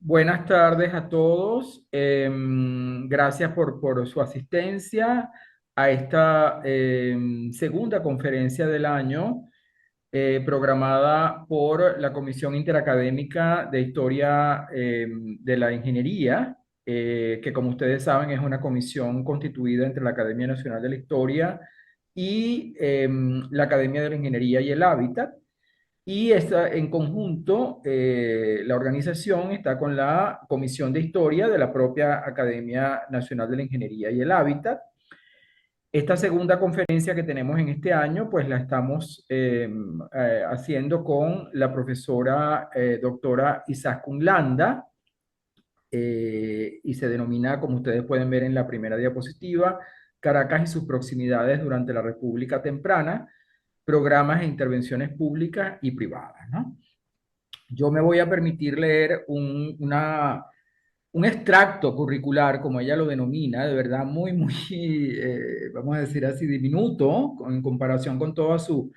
Buenas tardes a todos. Gracias por su asistencia a esta segunda conferencia del año programada por la Comisión Interacadémica de Historia de la Ingeniería, que como ustedes saben es una comisión constituida entre la Academia Nacional de la Historia y la Academia de la Ingeniería y el Hábitat. Y está en conjunto, la organización está con la Comisión de Historia de la propia Academia Nacional de la Ingeniería y el Hábitat. Esta segunda conferencia que tenemos en este año, pues la estamos haciendo con la profesora doctora Isaskun Landa, y se denomina, como ustedes pueden ver en la primera diapositiva, Caracas y sus proximidades durante la República Temprana, programas e intervenciones públicas y privadas, ¿no? Yo me voy a permitir leer un extracto curricular, como ella lo denomina, de verdad muy, vamos a decir así, diminuto, en comparación con toda su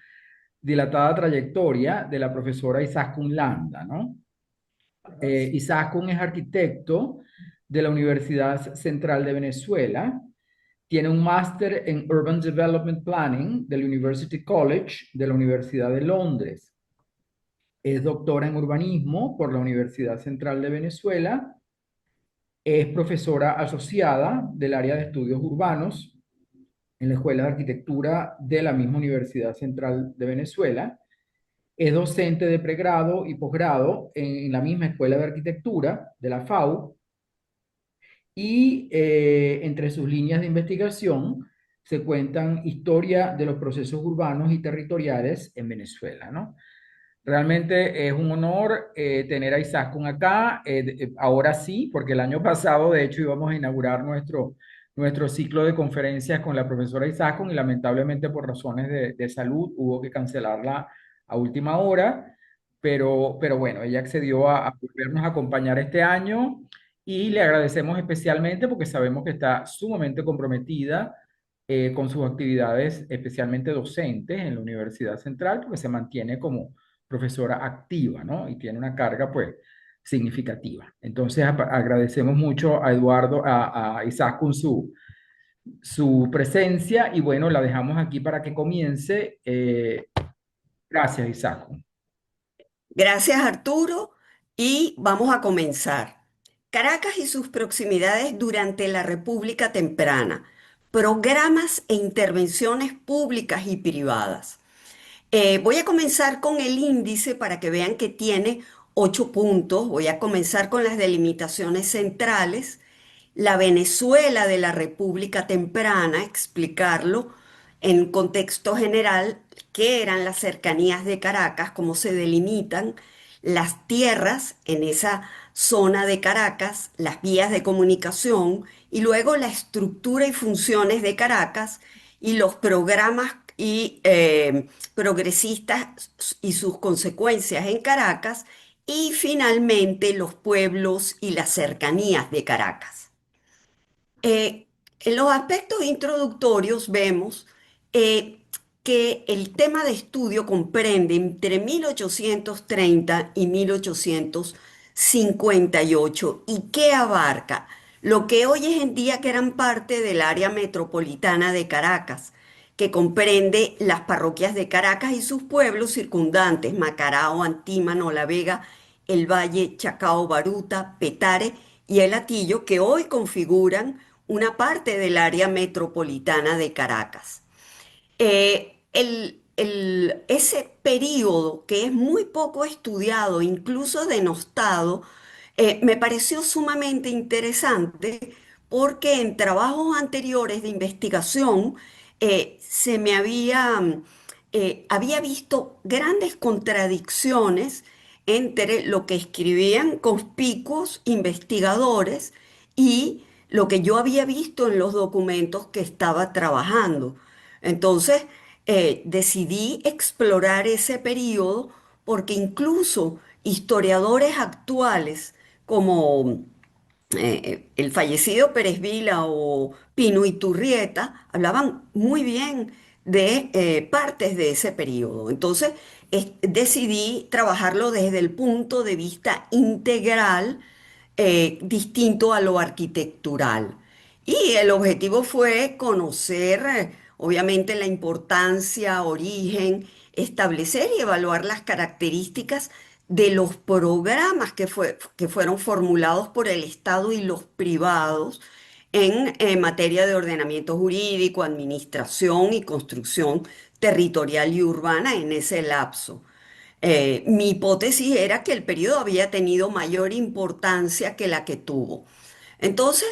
dilatada trayectoria de la profesora Isaskun Landa, ¿no? Isaskun es arquitecto de la Universidad Central de Venezuela, tiene un máster en Urban Development Planning del University College de la Universidad de Londres. Es doctora en urbanismo por la Universidad Central de Venezuela. Es profesora asociada del área de estudios urbanos en la Escuela de Arquitectura de la misma Universidad Central de Venezuela. Es docente de pregrado y posgrado en la misma Escuela de Arquitectura de la FAU. Y entre sus líneas de investigación se cuentan historia de los procesos urbanos y territoriales en Venezuela, ¿no? Realmente es un honor tener a Isaskun acá. Ahora sí, porque el año pasado, de hecho, íbamos a inaugurar nuestro ciclo de conferencias con la profesora Isaskun y lamentablemente por razones de salud hubo que cancelarla a última hora. Pero bueno, ella accedió a volvernos a acompañar este año y le agradecemos especialmente porque sabemos que está sumamente comprometida con sus actividades, especialmente docentes en la Universidad Central, porque se mantiene como profesora activa, ¿no? Y tiene una carga, pues, significativa. Entonces, agradecemos mucho a Eduardo, a Isaac con su presencia y bueno, la dejamos aquí para que comience. Gracias, Isaac. Gracias, Arturo, y vamos a comenzar. Caracas y sus proximidades durante la República Temprana. Programas e intervenciones públicas y privadas. Voy a comenzar con el índice para que vean que tiene 8 puntos. Voy a comenzar con las delimitaciones centrales, la Venezuela de la República Temprana, explicarlo en contexto general, qué eran las cercanías de Caracas, cómo se delimitan las tierras en esa zona de Caracas, las vías de comunicación y luego la estructura y funciones de Caracas y los programas y progresistas y sus consecuencias en Caracas y finalmente los pueblos y las cercanías de Caracas. En los aspectos introductorios vemos que el tema de estudio comprende entre 1830 y 1858 y que abarca lo que hoy es en día que eran parte del área metropolitana de Caracas, que comprende las parroquias de Caracas y sus pueblos circundantes, Macarao, Antímano, La Vega, El Valle, Chacao, Baruta, Petare y El Hatillo, que hoy configuran una parte del área metropolitana de Caracas. Ese periodo que es muy poco estudiado, incluso denostado, me pareció sumamente interesante porque en trabajos anteriores de investigación se me había visto grandes contradicciones entre lo que escribían conspicuos investigadores y lo que yo había visto en los documentos que estaba trabajando. Entonces, decidí explorar ese periodo porque incluso historiadores actuales como el fallecido Pérez Vila o Pino Iturrieta hablaban muy bien de partes de ese periodo. Entonces, decidí trabajarlo desde el punto de vista integral, distinto a lo arquitectural. Y el objetivo fue conocer, obviamente, la importancia, origen, establecer y evaluar las características de los programas que fueron formulados por el Estado y los privados en materia de ordenamiento jurídico, administración y construcción territorial y urbana en ese lapso. Mi hipótesis era que el periodo había tenido mayor importancia que la que tuvo. Entonces,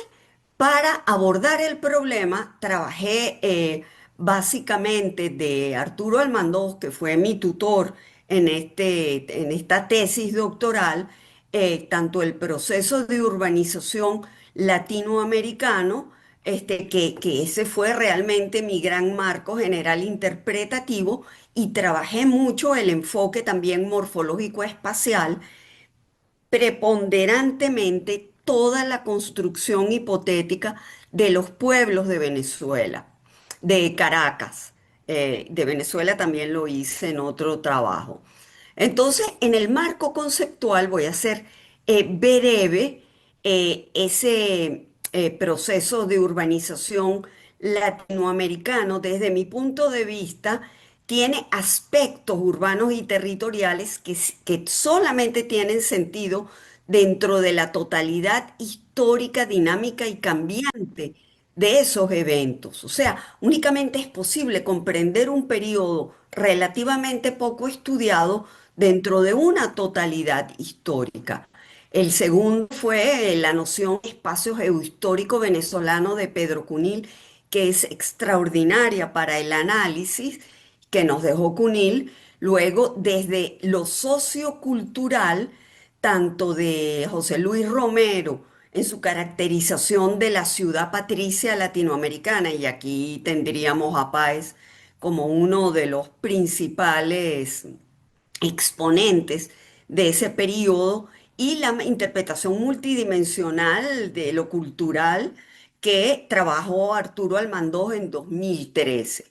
para abordar el problema, trabajé básicamente de Arturo Almandós, que fue mi tutor en esta tesis doctoral, tanto el proceso de urbanización latinoamericano, que ese fue realmente mi gran marco general interpretativo, y trabajé mucho el enfoque también morfológico espacial, preponderantemente toda la construcción hipotética de los pueblos de Venezuela, de Caracas. De Venezuela también lo hice en otro trabajo. Entonces, en el marco conceptual voy a hacer breve ese proceso de urbanización latinoamericano desde mi punto de vista. Tiene aspectos urbanos y territoriales que solamente tienen sentido dentro de la totalidad histórica, dinámica y cambiante de esos eventos. O sea, únicamente es posible comprender un periodo relativamente poco estudiado dentro de una totalidad histórica. El segundo fue la noción de espacio geohistórico venezolano de Pedro Cunil, que es extraordinaria para el análisis que nos dejó Cunil. Luego, desde lo sociocultural, tanto de José Luis Romero en su caracterización de la ciudad patricia latinoamericana, y aquí tendríamos a Páez como uno de los principales exponentes de ese periodo, y la interpretación multidimensional de lo cultural que trabajó Arturo Almandós en 2013.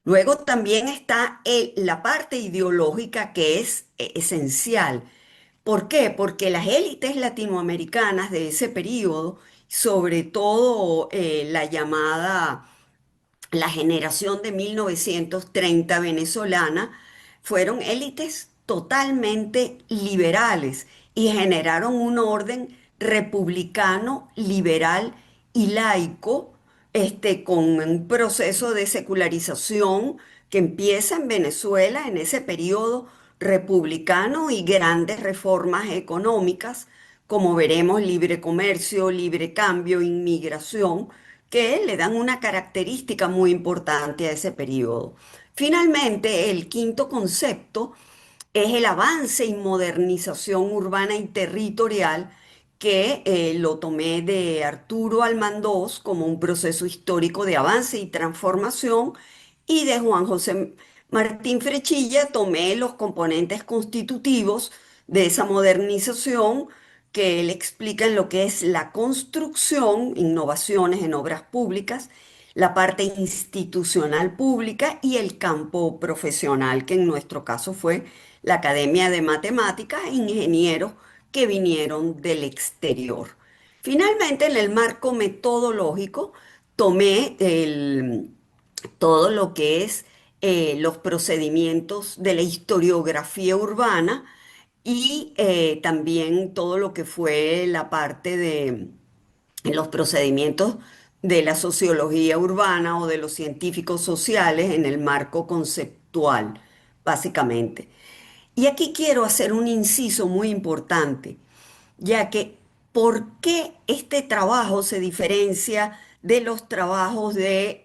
Luego también está la parte ideológica, que es esencial. ¿Por qué? Porque las élites latinoamericanas de ese periodo, sobre todo la generación de 1930 venezolana, fueron élites totalmente liberales y generaron un orden republicano, liberal y laico, con un proceso de secularización que empieza en Venezuela en ese periodo republicano, y grandes reformas económicas, como veremos, libre comercio, libre cambio, inmigración, que le dan una característica muy importante a ese periodo. Finalmente, el quinto concepto es el avance y modernización urbana y territorial, que lo tomé de Arturo Almandós como un proceso histórico de avance y transformación, y de Juan José Martín Frechilla tomé los componentes constitutivos de esa modernización, que él explica en lo que es la construcción, innovaciones en obras públicas, la parte institucional pública y el campo profesional, que en nuestro caso fue la Academia de Matemáticas e ingenieros que vinieron del exterior. Finalmente, en el marco metodológico, tomé todo lo que es los procedimientos de la historiografía urbana, y también todo lo que fue la parte de los procedimientos de la sociología urbana o de los científicos sociales en el marco conceptual, básicamente. Y aquí quiero hacer un inciso muy importante, ya que ¿por qué este trabajo se diferencia de los trabajos de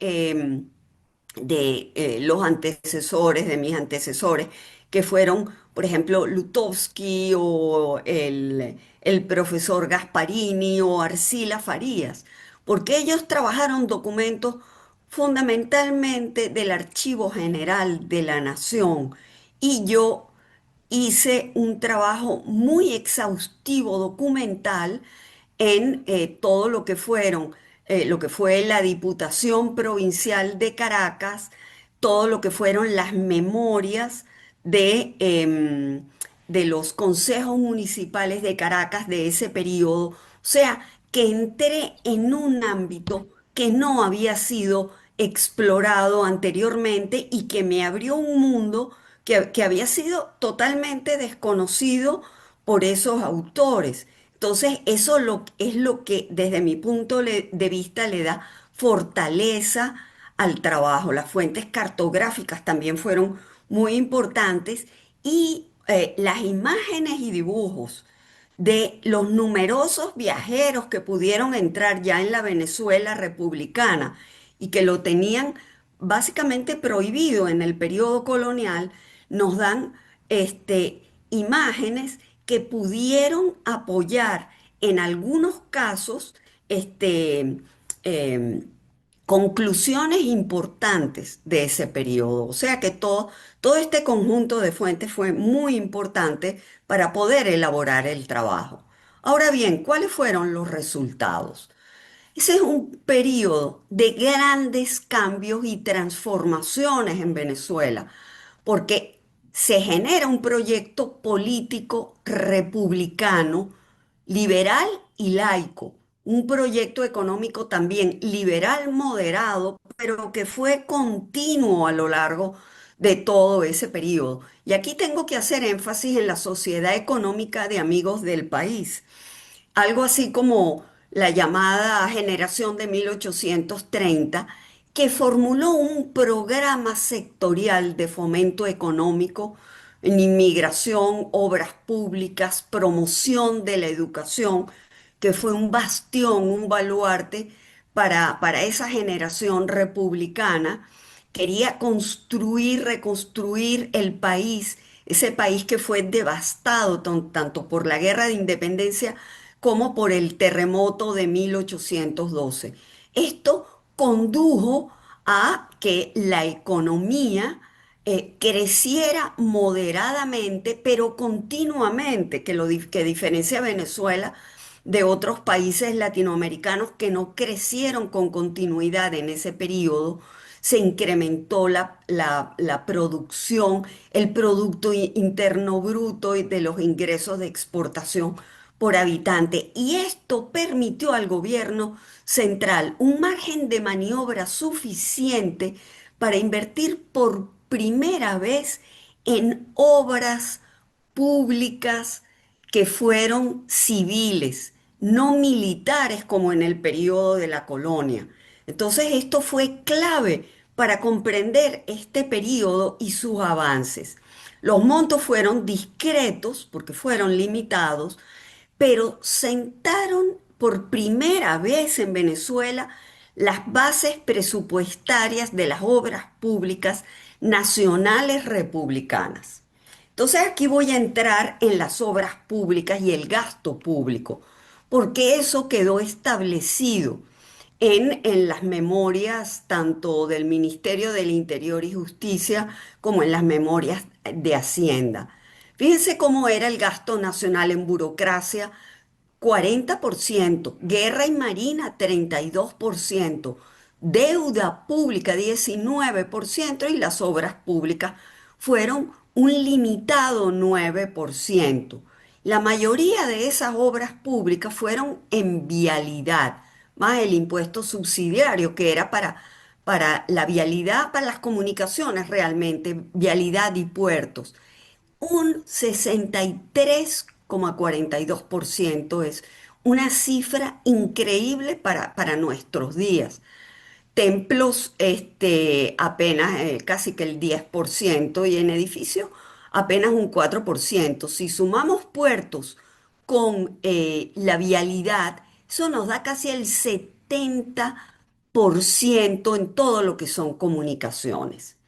los antecesores, de mis antecesores, que fueron, por ejemplo, Lutovsky o el profesor Gasparini o Arcila Farías? Porque ellos trabajaron documentos fundamentalmente del Archivo General de la Nación, y yo hice un trabajo muy exhaustivo documental en todo lo que fue la Diputación Provincial de Caracas, todo lo que fueron las memorias de de los consejos municipales de Caracas de ese periodo. O sea, que entré en un ámbito que no había sido explorado anteriormente y que me abrió un mundo que había sido totalmente desconocido por esos autores. Entonces, es lo que desde mi punto de vista le da fortaleza al trabajo. Las fuentes cartográficas también fueron muy importantes y las imágenes y dibujos de los numerosos viajeros que pudieron entrar ya en la Venezuela republicana y que lo tenían básicamente prohibido en el periodo colonial, nos dan imágenes que pudieron apoyar en algunos casos este, em, conclusiones importantes de ese periodo. O sea que todo este conjunto de fuentes fue muy importante para poder elaborar el trabajo. Ahora bien, ¿cuáles fueron los resultados? Ese es un periodo de grandes cambios y transformaciones en Venezuela, porque se genera un proyecto político republicano, liberal y laico, un proyecto económico también liberal moderado, pero que fue continuo a lo largo de todo ese periodo. Y aquí tengo que hacer énfasis en la Sociedad Económica de Amigos del País, algo así como la llamada generación de 1830, que formuló un programa sectorial de fomento económico en inmigración, obras públicas, promoción de la educación, que fue un bastión, un baluarte para esa generación republicana. Quería construir, reconstruir el país, ese país que fue devastado tanto por la guerra de independencia como por el terremoto de 1812. Esto condujo a que la economía creciera moderadamente, pero continuamente, que diferencia a Venezuela de otros países latinoamericanos que no crecieron con continuidad en ese periodo. Se incrementó la producción, el Producto Interno Bruto y de los ingresos de exportación por habitante. Y esto permitió al gobierno central un margen de maniobra suficiente para invertir por primera vez en obras públicas que fueron civiles, no militares como en el periodo de la colonia. Entonces esto fue clave para comprender este periodo y sus avances. Los montos fueron discretos porque fueron limitados, pero sentaron por primera vez en Venezuela las bases presupuestarias de las obras públicas nacionales republicanas. Entonces aquí voy a entrar en las obras públicas y el gasto público, porque eso quedó establecido en las memorias tanto del Ministerio del Interior y Justicia como en las memorias de Hacienda. Fíjense cómo era el gasto nacional en burocracia: 40%, guerra y marina 32%, deuda pública 19% y las obras públicas fueron un limitado 9%. La mayoría de esas obras públicas fueron en vialidad, más el impuesto subsidiario que era para la vialidad, para las comunicaciones realmente, vialidad y puertos. Un 63,42% es una cifra increíble para nuestros días. Templos, apenas casi que el 10% y en edificios apenas un 4%. Si sumamos puertos con la vialidad, eso nos da casi el 70% en todo lo que son comunicaciones.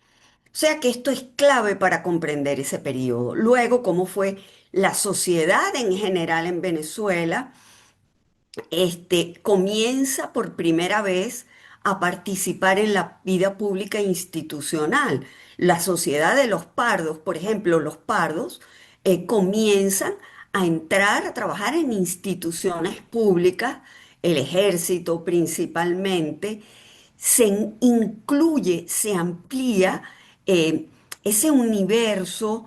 O sea que esto es clave para comprender ese periodo. Luego, cómo fue la sociedad en general en Venezuela, comienza por primera vez a participar en la vida pública e institucional. La sociedad de los pardos, por ejemplo, los pardos comienzan a entrar a trabajar en instituciones públicas, el ejército principalmente, incluye, se amplía ese universo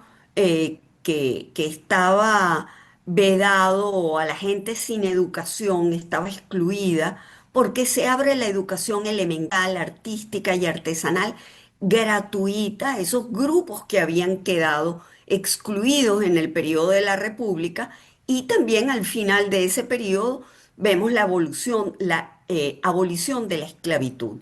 que estaba vedado a la gente sin educación, estaba excluida, porque se abre la educación elemental, artística y artesanal gratuita a esos grupos que habían quedado excluidos en el periodo de la República y también al final de ese periodo vemos la evolución, la abolición de la esclavitud.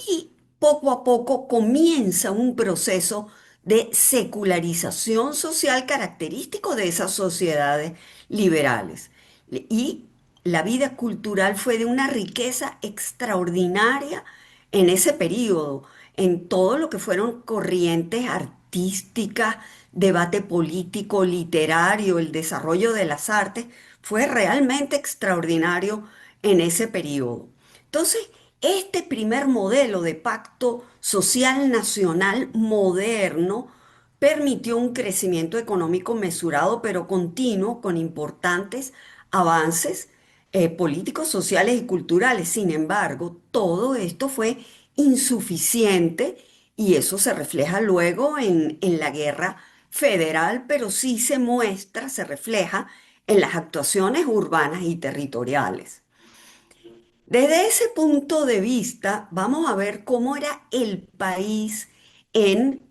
Y poco a poco comienza un proceso de secularización social característico de esas sociedades liberales. Y la vida cultural fue de una riqueza extraordinaria en ese periodo, en todo lo que fueron corrientes artísticas, debate político, literario, el desarrollo de las artes, fue realmente extraordinario en ese periodo. Entonces, este primer modelo de pacto social nacional moderno permitió un crecimiento económico mesurado pero continuo con importantes avances políticos, sociales y culturales. Sin embargo, todo esto fue insuficiente y eso se refleja luego en la guerra federal, pero sí se muestra, se refleja en las actuaciones urbanas y territoriales. Desde ese punto de vista, vamos a ver cómo era el país en,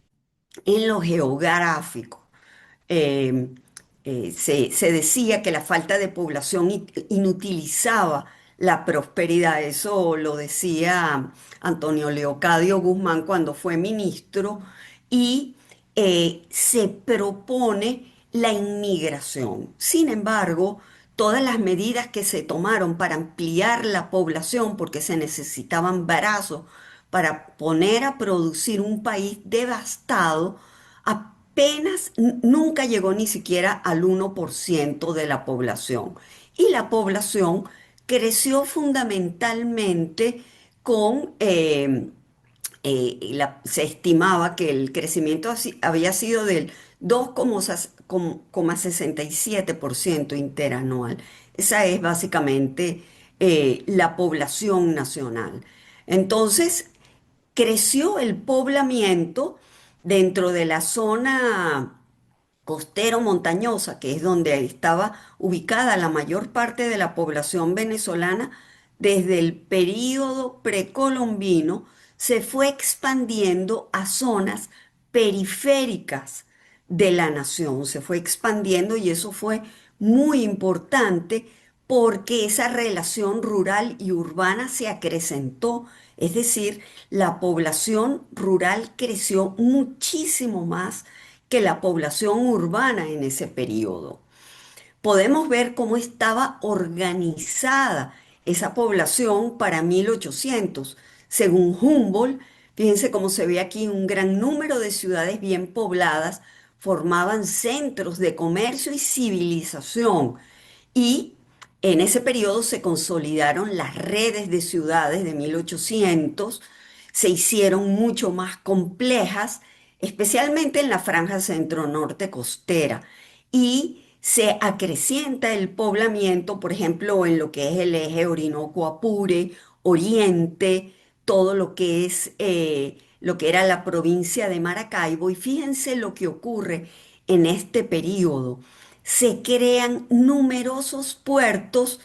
en lo geográfico. Eh, se decía que la falta de población inutilizaba la prosperidad. Eso lo decía Antonio Leocadio Guzmán cuando fue ministro y se propone la inmigración. Sin embargo, todas las medidas que se tomaron para ampliar la población, porque se necesitaban brazos para poner a producir un país devastado, apenas nunca llegó ni siquiera al 1% de la población. Y la población creció fundamentalmente con, se estimaba que el crecimiento había sido del 2,67% interanual. Esa es básicamente la población nacional. Entonces, creció el poblamiento dentro de la zona costero montañosa, que es donde estaba ubicada la mayor parte de la población venezolana, desde el período precolombino, se fue expandiendo a zonas periféricas de la nación, se fue expandiendo y eso fue muy importante porque esa relación rural y urbana se acrecentó, es decir, la población rural creció muchísimo más que la población urbana en ese periodo. Podemos ver cómo estaba organizada esa población para 1800. Según Humboldt, fíjense cómo se ve aquí un gran número de ciudades bien pobladas formaban centros de comercio y civilización. Y en ese periodo se consolidaron las redes de ciudades de 1800, se hicieron mucho más complejas, especialmente en la franja centro-norte costera, y se acrecienta el poblamiento, por ejemplo, en lo que es el eje Orinoco-Apure, Oriente, todo lo que es lo que era la provincia de Maracaibo, y fíjense lo que ocurre en este periodo se crean numerosos puertos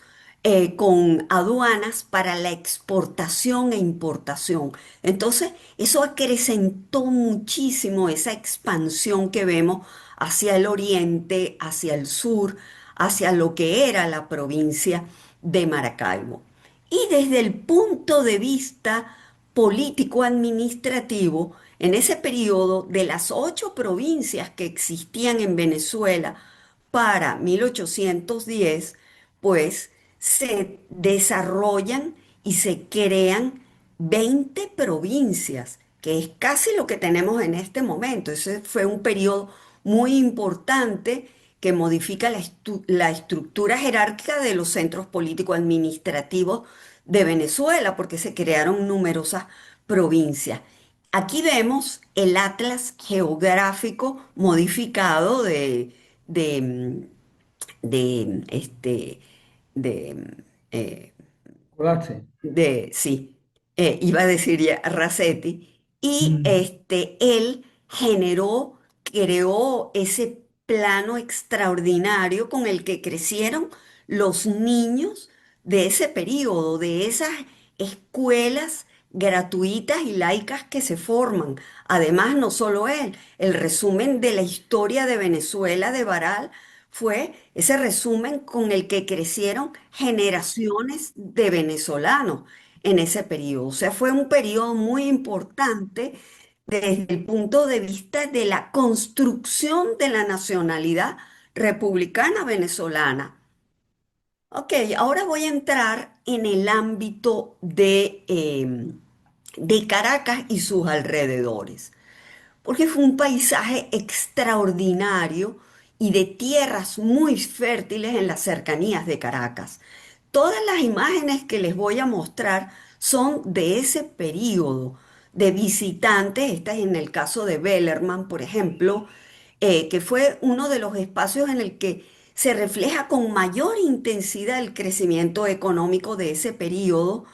con aduanas para la exportación e importación. Entonces, eso acrecentó muchísimo esa expansión que vemos hacia el oriente, hacia el sur, hacia lo que era la provincia de Maracaibo. Y desde el punto de vista político-administrativo, en ese periodo de las 8 provincias que existían en Venezuela, para 1810, pues se desarrollan y se crean 20 provincias, que es casi lo que tenemos en este momento. Ese fue un periodo muy importante que modifica la estructura jerárquica de los centros político-administrativos de Venezuela, porque se crearon numerosas provincias. Aquí vemos el atlas geográfico modificado de, este, de, eh, Codazzi. sí, iba a decir ya Racetti, y Mm. él generó, creó ese plano extraordinario con el que crecieron los niños de ese periodo, de esas escuelas gratuitas y laicas que se forman. Además, no solo él, el resumen de la historia de Venezuela de Baral fue ese resumen con el que crecieron generaciones de venezolanos en ese periodo. O sea, fue un periodo muy importante desde el punto de vista de la construcción de la nacionalidad republicana venezolana. Ok, ahora voy a entrar en el ámbito de Caracas y sus alrededores, porque fue un paisaje extraordinario y de tierras muy fértiles en las cercanías de Caracas. Todas las imágenes que les voy a mostrar son de ese periodo de visitantes, esta es en el caso de Bellerman, por ejemplo, que fue uno de los espacios en el que se refleja con mayor intensidad el crecimiento económico de ese periodo.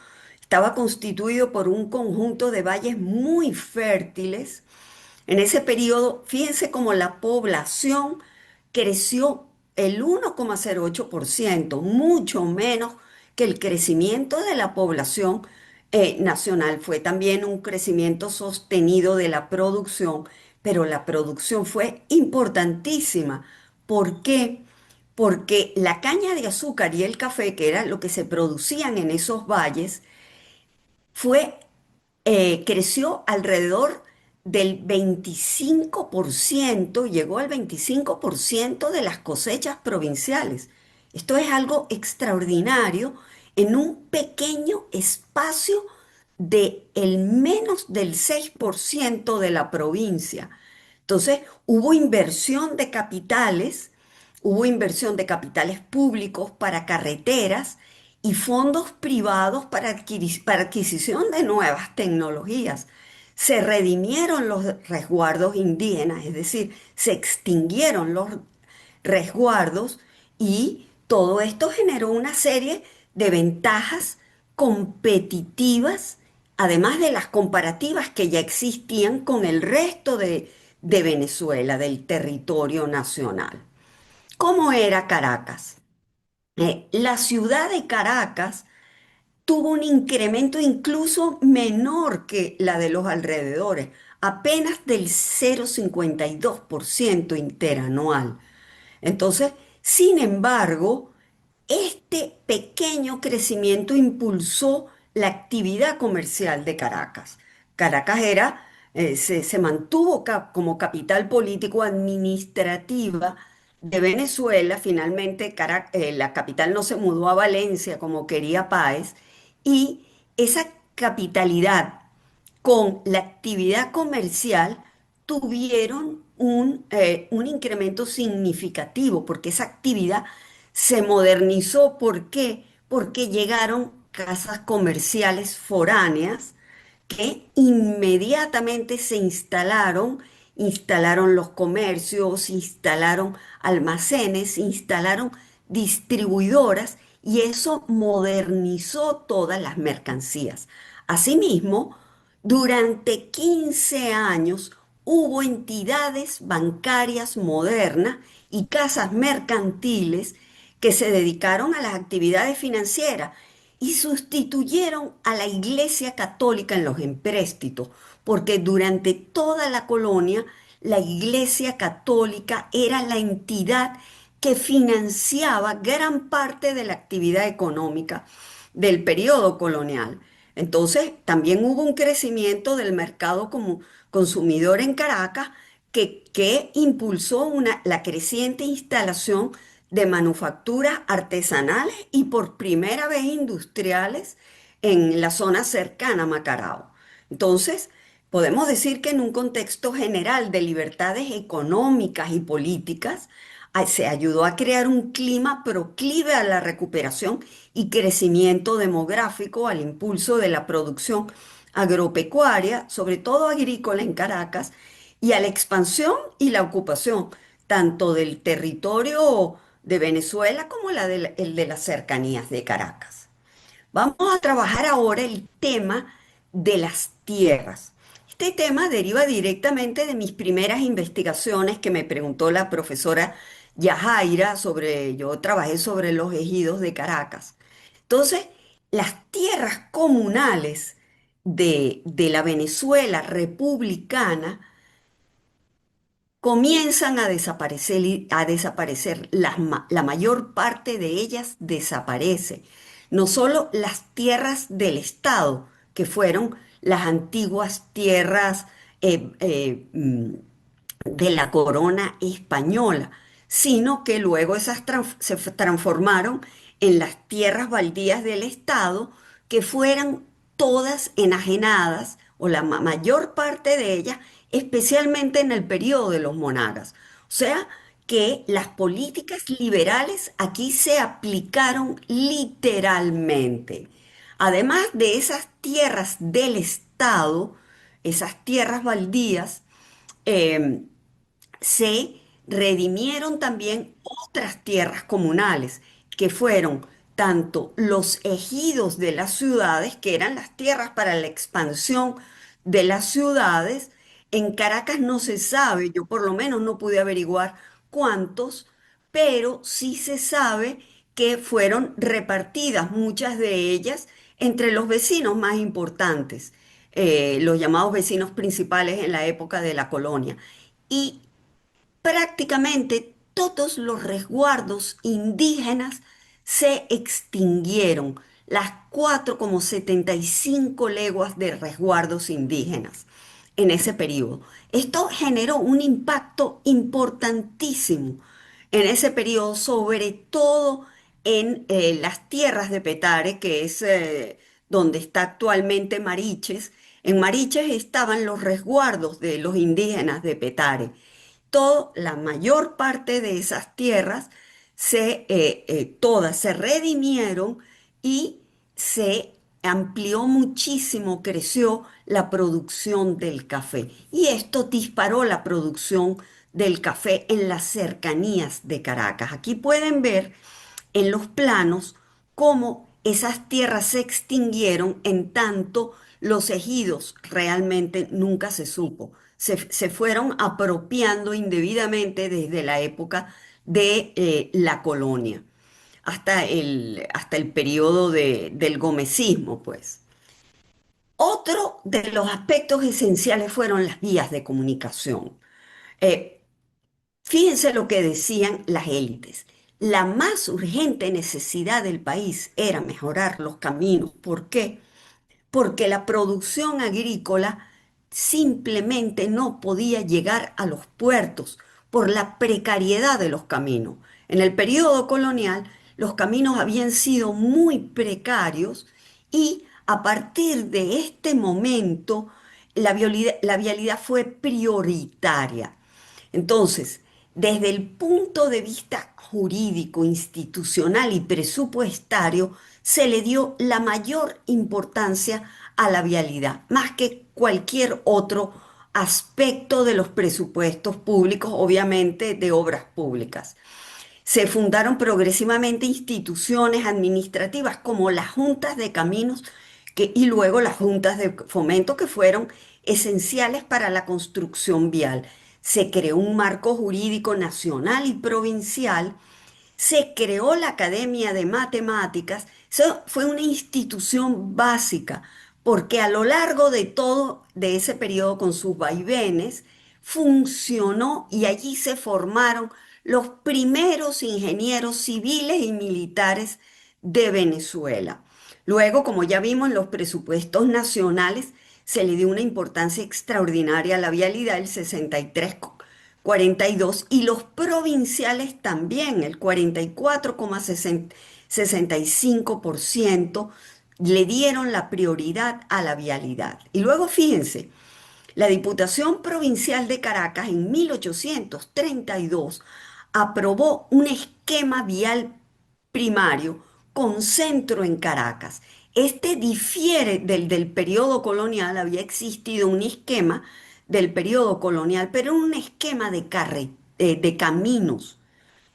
Estaba constituido por un conjunto de valles muy fértiles en ese periodo, fíjense cómo la población creció el 1,08%, mucho menos que el crecimiento de la población nacional. Fue también un crecimiento sostenido de la producción, pero la producción fue importantísima. ¿Por qué? Porque la caña de azúcar y el café, que era lo que se producían en esos valles, fue creció alrededor del 25%, llegó al 25% de las cosechas provinciales. Esto es algo extraordinario en un pequeño espacio de el menos del 6% de la provincia. Entonces, hubo inversión de capitales públicos para carreteras y fondos privados para para adquisición de nuevas tecnologías. Se redimieron los resguardos indígenas, es decir, se extinguieron los resguardos y todo esto generó una serie de ventajas competitivas, además de las comparativas que ya existían con el resto de Venezuela, del territorio nacional. ¿Cómo era Caracas? La ciudad de Caracas tuvo un incremento incluso menor que la de los alrededores, apenas del 0,52% interanual. Entonces, sin embargo, este pequeño crecimiento impulsó la actividad comercial de Caracas. Caracas se mantuvo como capital político administrativa de Venezuela. Finalmente, la capital no se mudó a Valencia como quería Páez, y esa capitalidad con la actividad comercial tuvieron un incremento significativo porque esa actividad se modernizó. ¿Por qué? Porque llegaron casas comerciales foráneas que inmediatamente se instalaron los comercios, instalaron almacenes, instalaron distribuidoras y eso modernizó todas las mercancías. Asimismo, durante 15 años hubo entidades bancarias modernas y casas mercantiles que se dedicaron a las actividades financieras y sustituyeron a la Iglesia Católica en los empréstitos, porque durante toda la colonia la Iglesia Católica era la entidad que financiaba gran parte de la actividad económica del periodo colonial. Entonces, también hubo un crecimiento del mercado como consumidor en Caracas que impulsó la creciente instalación de manufacturas artesanales y por primera vez industriales en la zona cercana a Macarao. Entonces, podemos decir que en un contexto general de libertades económicas y políticas, se ayudó a crear un clima proclive a la recuperación y crecimiento demográfico, al impulso de la producción agropecuaria, sobre todo agrícola en Caracas, y a la expansión y la ocupación tanto del territorio de Venezuela como el de las cercanías de Caracas. Vamos a trabajar ahora el tema de las tierras. este tema deriva directamente de mis primeras investigaciones que me preguntó la profesora Yajaira sobre, yo trabajé sobre los ejidos de Caracas. Entonces, las tierras comunales de la Venezuela republicana comienzan a desaparecer, la mayor parte de ellas desaparece. No solo las tierras del Estado, que fueron las antiguas tierras eh, eh, mm, de la corona española, sino que luego transformaron en las tierras baldías del Estado, que fueran todas enajenadas, o la mayor parte de ellas, especialmente en el periodo de los monagas. O sea, que las políticas liberales aquí se aplicaron literalmente. Además de esas tierras del Estado, esas tierras baldías, eh, se redimieron también otras tierras comunales, que fueron tanto los ejidos de las ciudades, que eran las tierras para la expansión de las ciudades. En Caracas no se sabe, yo por lo menos no pude averiguar cuántos, pero sí se sabe que fueron repartidas muchas de ellas entre los vecinos más importantes, los llamados vecinos principales en la época de la colonia. Y prácticamente todos los resguardos indígenas se extinguieron, las 4,75 leguas de resguardos indígenas en ese periodo. Esto generó un impacto importantísimo en ese periodo, sobre todo en las tierras de Petare, que es donde está actualmente Mariches. En Mariches estaban los resguardos de los indígenas de Petare. La mayor parte de esas tierras todas se redimieron y se amplió muchísimo, creció la producción del café. Y esto disparó la producción del café en las cercanías de Caracas. Aquí pueden ver en los planos cómo esas tierras se extinguieron, en tanto los ejidos realmente nunca se supo. Se fueron apropiando indebidamente desde la época de la colonia hasta el periodo del gomecismo, pues. Otro de los aspectos esenciales fueron las vías de comunicación. Eh, Fíjense lo que decían las élites. La más urgente necesidad del país era mejorar los caminos. ¿Por qué? Porque la producción agrícola simplemente no podía llegar a los puertos por la precariedad de los caminos. En el periodo colonial, los caminos habían sido muy precarios y a partir de este momento la vialidad fue prioritaria. Entonces, desde el punto de vista jurídico, institucional y presupuestario, se le dio la mayor importancia a la vialidad, más que cualquier otro aspecto de los presupuestos públicos, obviamente de obras públicas. Se fundaron progresivamente instituciones administrativas como las juntas de caminos y luego las juntas de fomento, que fueron esenciales para la construcción vial. Se creó un marco jurídico nacional y provincial, se creó la Academia de Matemáticas. Eso fue una institución básica, porque a lo largo de todo de ese periodo, con sus vaivenes, funcionó y allí se formaron los primeros ingenieros civiles y militares de Venezuela. Luego, como ya vimos, en los presupuestos nacionales se le dio una importancia extraordinaria a la vialidad, el 63,42, y los provinciales también, el 44,65% le dieron la prioridad a la vialidad. Y luego fíjense, la Diputación Provincial de Caracas en 1832 aprobó un esquema vial primario con centro en Caracas. Este difiere del periodo colonial. Había existido un esquema del periodo colonial, pero un esquema de caminos.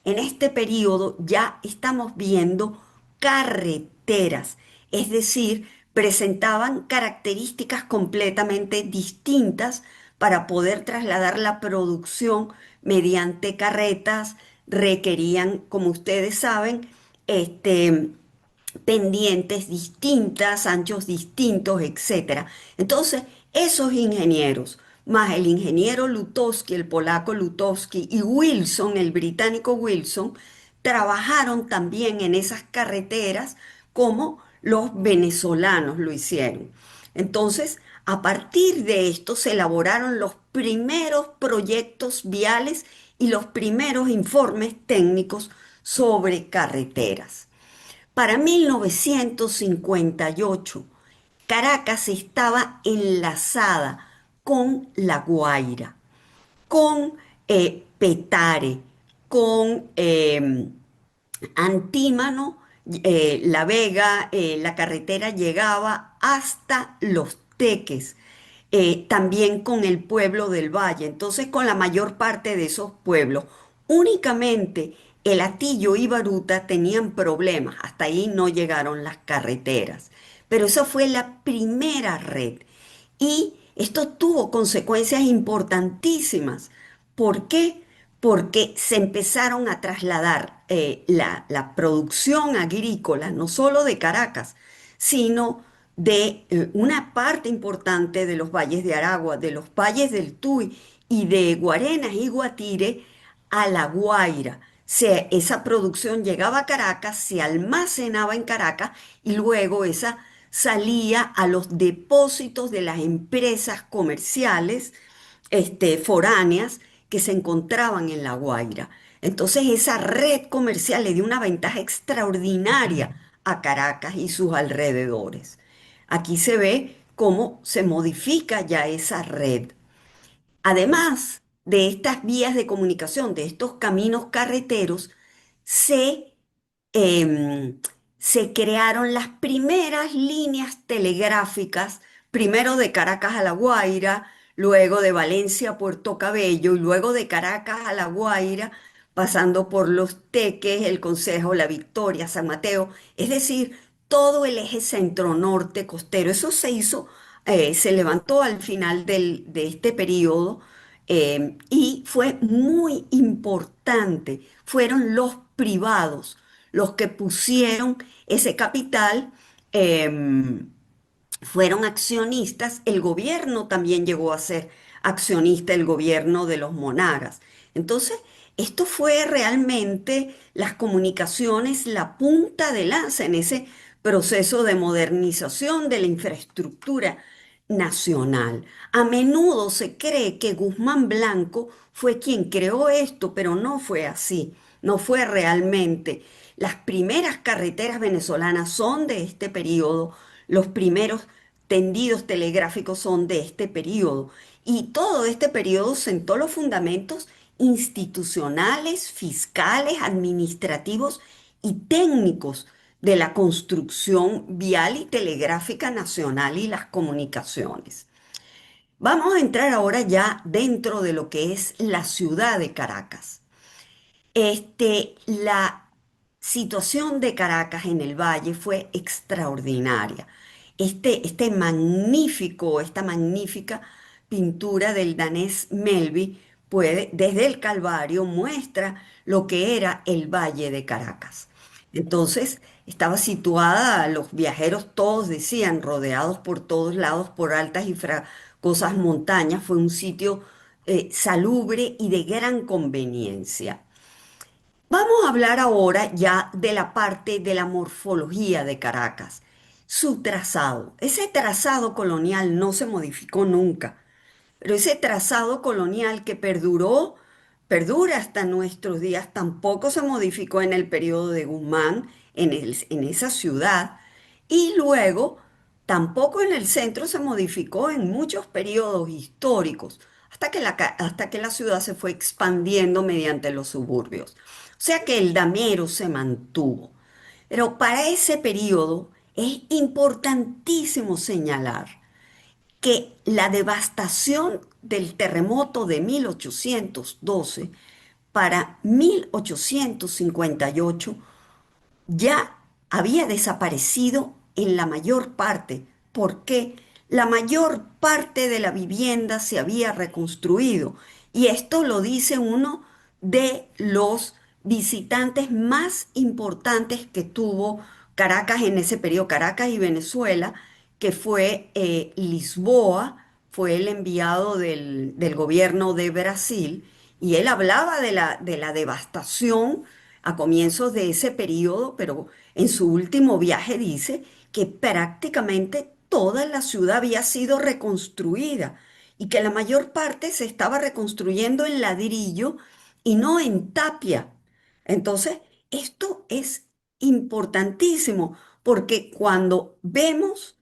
En este periodo ya estamos viendo carreteras, es decir, presentaban características completamente distintas para poder trasladar la producción mediante carretas, requerían, como ustedes saben, este, pendientes distintas, anchos distintos, etcétera. Entonces, esos ingenieros, más el ingeniero Lutowski, el polaco Lutowski, y Wilson, el británico Wilson, trabajaron también en esas carreteras como los venezolanos lo hicieron. Entonces, a partir de esto se elaboraron los primeros proyectos viales y los primeros informes técnicos sobre carreteras. Para 1958, Caracas estaba enlazada con La Guaira, con Petare, con Antímano, La Vega, la carretera llegaba hasta Los Teques, también con el pueblo del Valle, entonces con la mayor parte de esos pueblos. Únicamente el Atillo y Baruta tenían problemas, hasta ahí no llegaron las carreteras, pero esa fue la primera red. Y esto tuvo consecuencias importantísimas. ¿Por qué? Porque se empezaron a trasladar la producción agrícola, no solo de Caracas, sino de una parte importante de los valles de Aragua, de los valles del Tuy y de Guarenas y Guatire a La Guaira. Esa producción llegaba a Caracas, se almacenaba en Caracas y luego esa salía a los depósitos de las empresas comerciales foráneas que se encontraban en La Guaira. Entonces esa red comercial le dio una ventaja extraordinaria a Caracas y sus alrededores. Aquí se ve cómo se modifica ya esa red. Además de estas vías de comunicación, de estos caminos carreteros, se em, se crearon las primeras líneas telegráficas, primero de Caracas a La Guaira, luego de Valencia a Puerto Cabello y luego de Caracas a La Guaira, pasando por Los Teques, El Consejo, La Victoria, San Mateo, es decir, todo el eje centro-norte costero. Eso se hizo, se levantó al final de este periodo y fue muy importante. Fueron los privados los que pusieron ese capital, em, fueron accionistas. El gobierno también llegó a ser accionista, el gobierno de los monagas. Entonces, esto fue realmente las comunicaciones, la punta de lanza en ese proceso de modernización de la infraestructura nacional. A menudo se cree que Guzmán Blanco fue quien creó esto, pero no fue así, no fue realmente. Las primeras carreteras venezolanas son de este periodo, los primeros tendidos telegráficos son de este periodo, y todo este periodo sentó los fundamentos institucionales, fiscales, administrativos y técnicos de la construcción vial y telegráfica nacional y las comunicaciones. Vamos a entrar ahora ya dentro de lo que es la ciudad de Caracas. La situación de Caracas en el Valle fue extraordinaria. Esta magnífica pintura del danés Melby puede, desde el Calvario, muestra lo que era el Valle de Caracas. Entonces, estaba situada, los viajeros todos decían, rodeados por todos lados por altas y fragosas montañas, fue un sitio salubre y de gran conveniencia. Vamos a hablar ahora ya de la parte de la morfología de Caracas, su trazado. Ese trazado colonial no se modificó nunca, pero ese trazado colonial que perdura hasta nuestros días, tampoco se modificó en el periodo de Guzmán, en esa ciudad, y luego tampoco en el centro se modificó en muchos periodos históricos, hasta que la ciudad se fue expandiendo mediante los suburbios. O sea que el damero se mantuvo. Pero para ese periodo es importantísimo señalar que la devastación del terremoto de 1812 para 1858 ya había desaparecido en la mayor parte. ¿Por qué? La mayor parte de la vivienda se había reconstruido. Y esto lo dice uno de los visitantes más importantes que tuvo Caracas en ese periodo, Caracas y Venezuela, que fue Lisboa, fue el enviado del gobierno de Brasil, y él hablaba de la devastación a comienzos de ese periodo, pero en su último viaje dice que prácticamente toda la ciudad había sido reconstruida y que la mayor parte se estaba reconstruyendo en ladrillo y no en tapia. Entonces, esto es importantísimo porque cuando vemos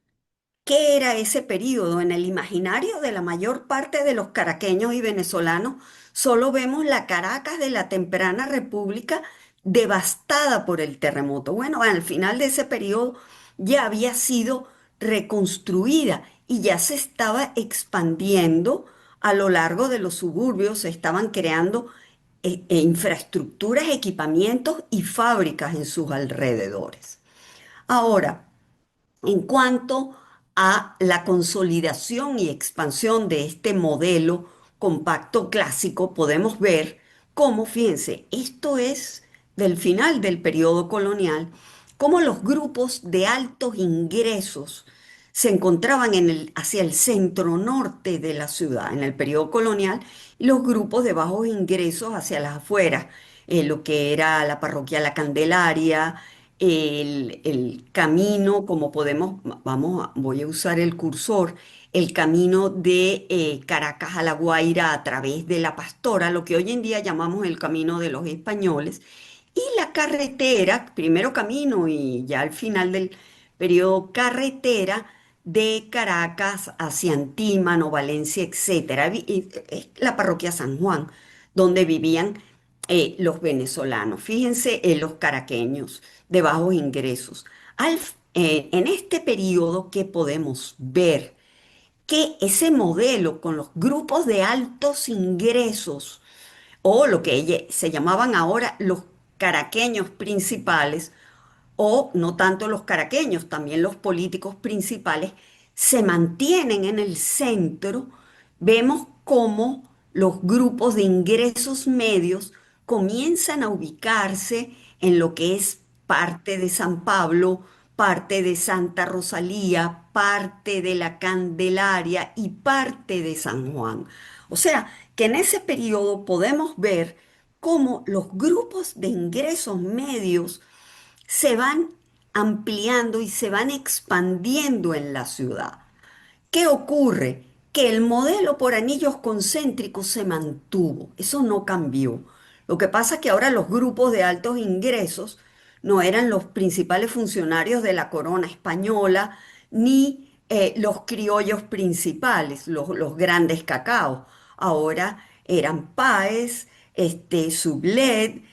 qué era ese periodo en el imaginario de la mayor parte de los caraqueños y venezolanos, solo vemos la Caracas de la temprana república devastada por el terremoto. Bueno, al final de ese periodo ya había sido reconstruida y ya se estaba expandiendo a lo largo de los suburbios, se estaban creando infraestructuras, equipamientos y fábricas en sus alrededores. Ahora, en cuanto a la consolidación y expansión de este modelo compacto clásico, podemos ver cómo, fíjense, esto es del final del periodo colonial, cómo los grupos de altos ingresos se encontraban hacia el centro norte de la ciudad en el periodo colonial y los grupos de bajos ingresos hacia las afueras, lo que era la parroquia La Candelaria, el camino, como podemos, voy a usar el cursor, el camino de Caracas a La Guaira a través de La Pastora, lo que hoy en día llamamos el camino de los españoles, y la carretera, primero camino y ya al final del periodo carretera de Caracas hacia Antímano, Valencia, etcétera, es la parroquia San Juan, donde vivían los venezolanos, fíjense los caraqueños de bajos ingresos. En este periodo que podemos ver que ese modelo con los grupos de altos ingresos o lo que se llamaban ahora los caraqueños principales, o no tanto los caraqueños, también los políticos principales, se mantienen en el centro, vemos cómo los grupos de ingresos medios comienzan a ubicarse en lo que es parte de San Pablo, parte de Santa Rosalía, parte de la Candelaria y parte de San Juan. O sea, que en ese periodo podemos ver cómo los grupos de ingresos medios se van ampliando y se van expandiendo en la ciudad. ¿Qué ocurre? Que el modelo por anillos concéntricos se mantuvo, eso no cambió. Lo que pasa es que ahora los grupos de altos ingresos no eran los principales funcionarios de la corona española ni los criollos principales, los grandes cacaos. Ahora eran Páez, Sublet,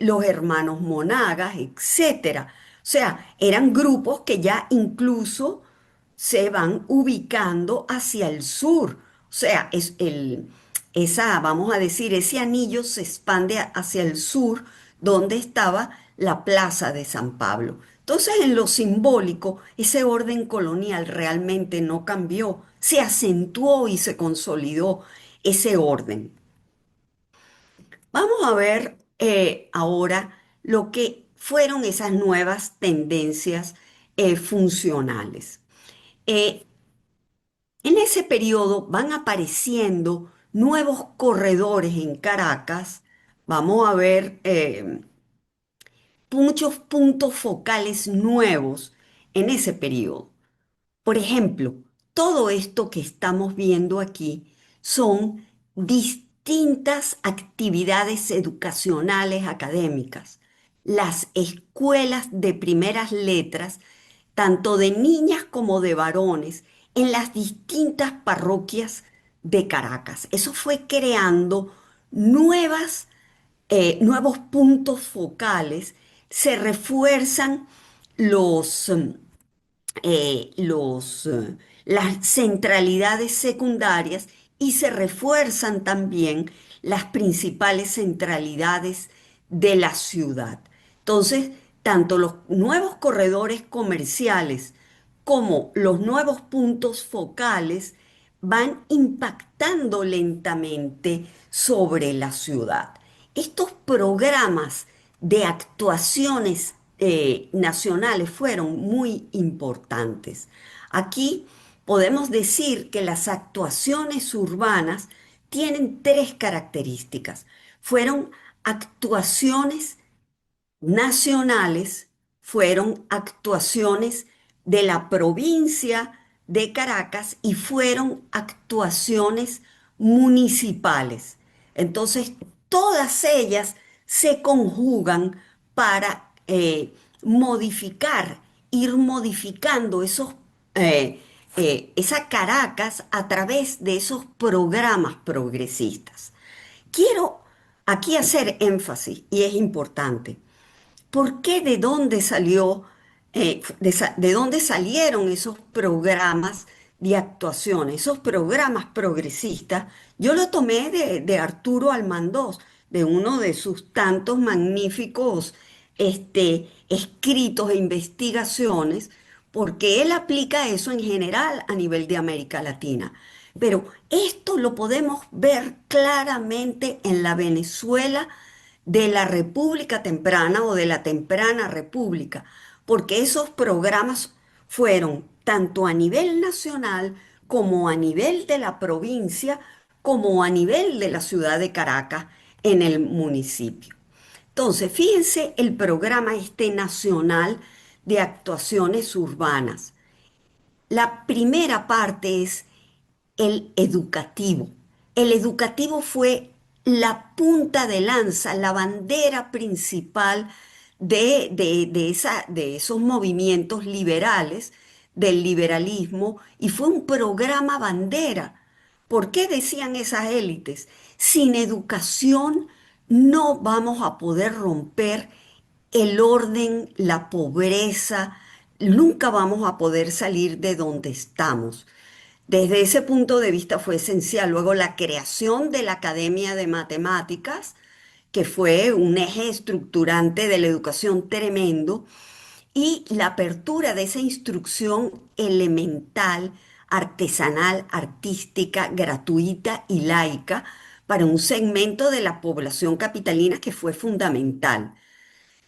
los hermanos Monagas, etcétera. O sea, eran grupos que ya incluso se van ubicando hacia el sur. O sea, vamos a decir, ese anillo se expande hacia el sur, donde estaba la plaza de San Pablo. Entonces, en lo simbólico, ese orden colonial realmente no cambió, se acentuó y se consolidó ese orden. Vamos a ver ahora lo que fueron esas nuevas tendencias funcionales. Eh, En ese periodo van apareciendo nuevos corredores en Caracas. Vamos a ver muchos puntos focales nuevos en ese periodo. Por ejemplo, todo esto que estamos viendo aquí son distintas actividades educacionales académicas. Las escuelas de primeras letras, tanto de niñas como de varones, en las distintas parroquias de Caracas. Eso fue creando nuevos puntos focales, se refuerzan los las centralidades secundarias y se refuerzan también las principales centralidades de la ciudad. Entonces, tanto los nuevos corredores comerciales como los nuevos puntos focales van impactando lentamente sobre la ciudad. Estos programas de actuaciones nacionales fueron muy importantes. Aquí podemos decir que las actuaciones urbanas tienen tres características. Fueron actuaciones nacionales, fueron actuaciones de la provincia de Caracas y fueron actuaciones municipales. Entonces, todas ellas se conjugan para modificar, ir modificando esa Caracas a través de esos programas progresistas. Quiero aquí hacer énfasis, y es importante, ¿por qué de dónde salió, de dónde salieron esos programas de actuación, esos programas progresistas? Yo lo tomé de Arturo Almandós, de uno de sus tantos magníficos escritos e investigaciones, porque él aplica eso en general a nivel de América Latina. Pero esto lo podemos ver claramente en la Venezuela de la República Temprana o de la Temprana República, porque esos programas fueron tanto a nivel nacional como a nivel de la provincia, como a nivel de la ciudad de Caracas en el municipio. Entonces, fíjense el programa nacional de actuaciones urbanas. La primera parte es el educativo. El educativo fue la punta de lanza, la bandera principal de esos movimientos liberales, del liberalismo, y fue un programa bandera. ¿Por qué decían esas élites? Sin educación no vamos a poder romper el orden, la pobreza, nunca vamos a poder salir de donde estamos. Desde ese punto de vista fue esencial. Luego la creación de la Academia de Matemáticas, que fue un eje estructurante de la educación tremendo, y la apertura de esa instrucción elemental, artesanal, artística, gratuita y laica para un segmento de la población capitalina que fue fundamental.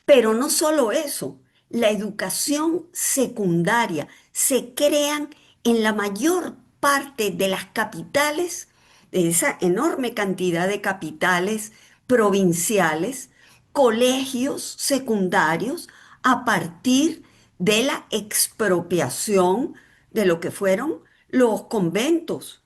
Pero no solo eso, la educación secundaria se crean en la mayor parte de las capitales, de esa enorme cantidad de capitales provinciales, colegios secundarios a partir de la expropiación de lo que fueron los conventos.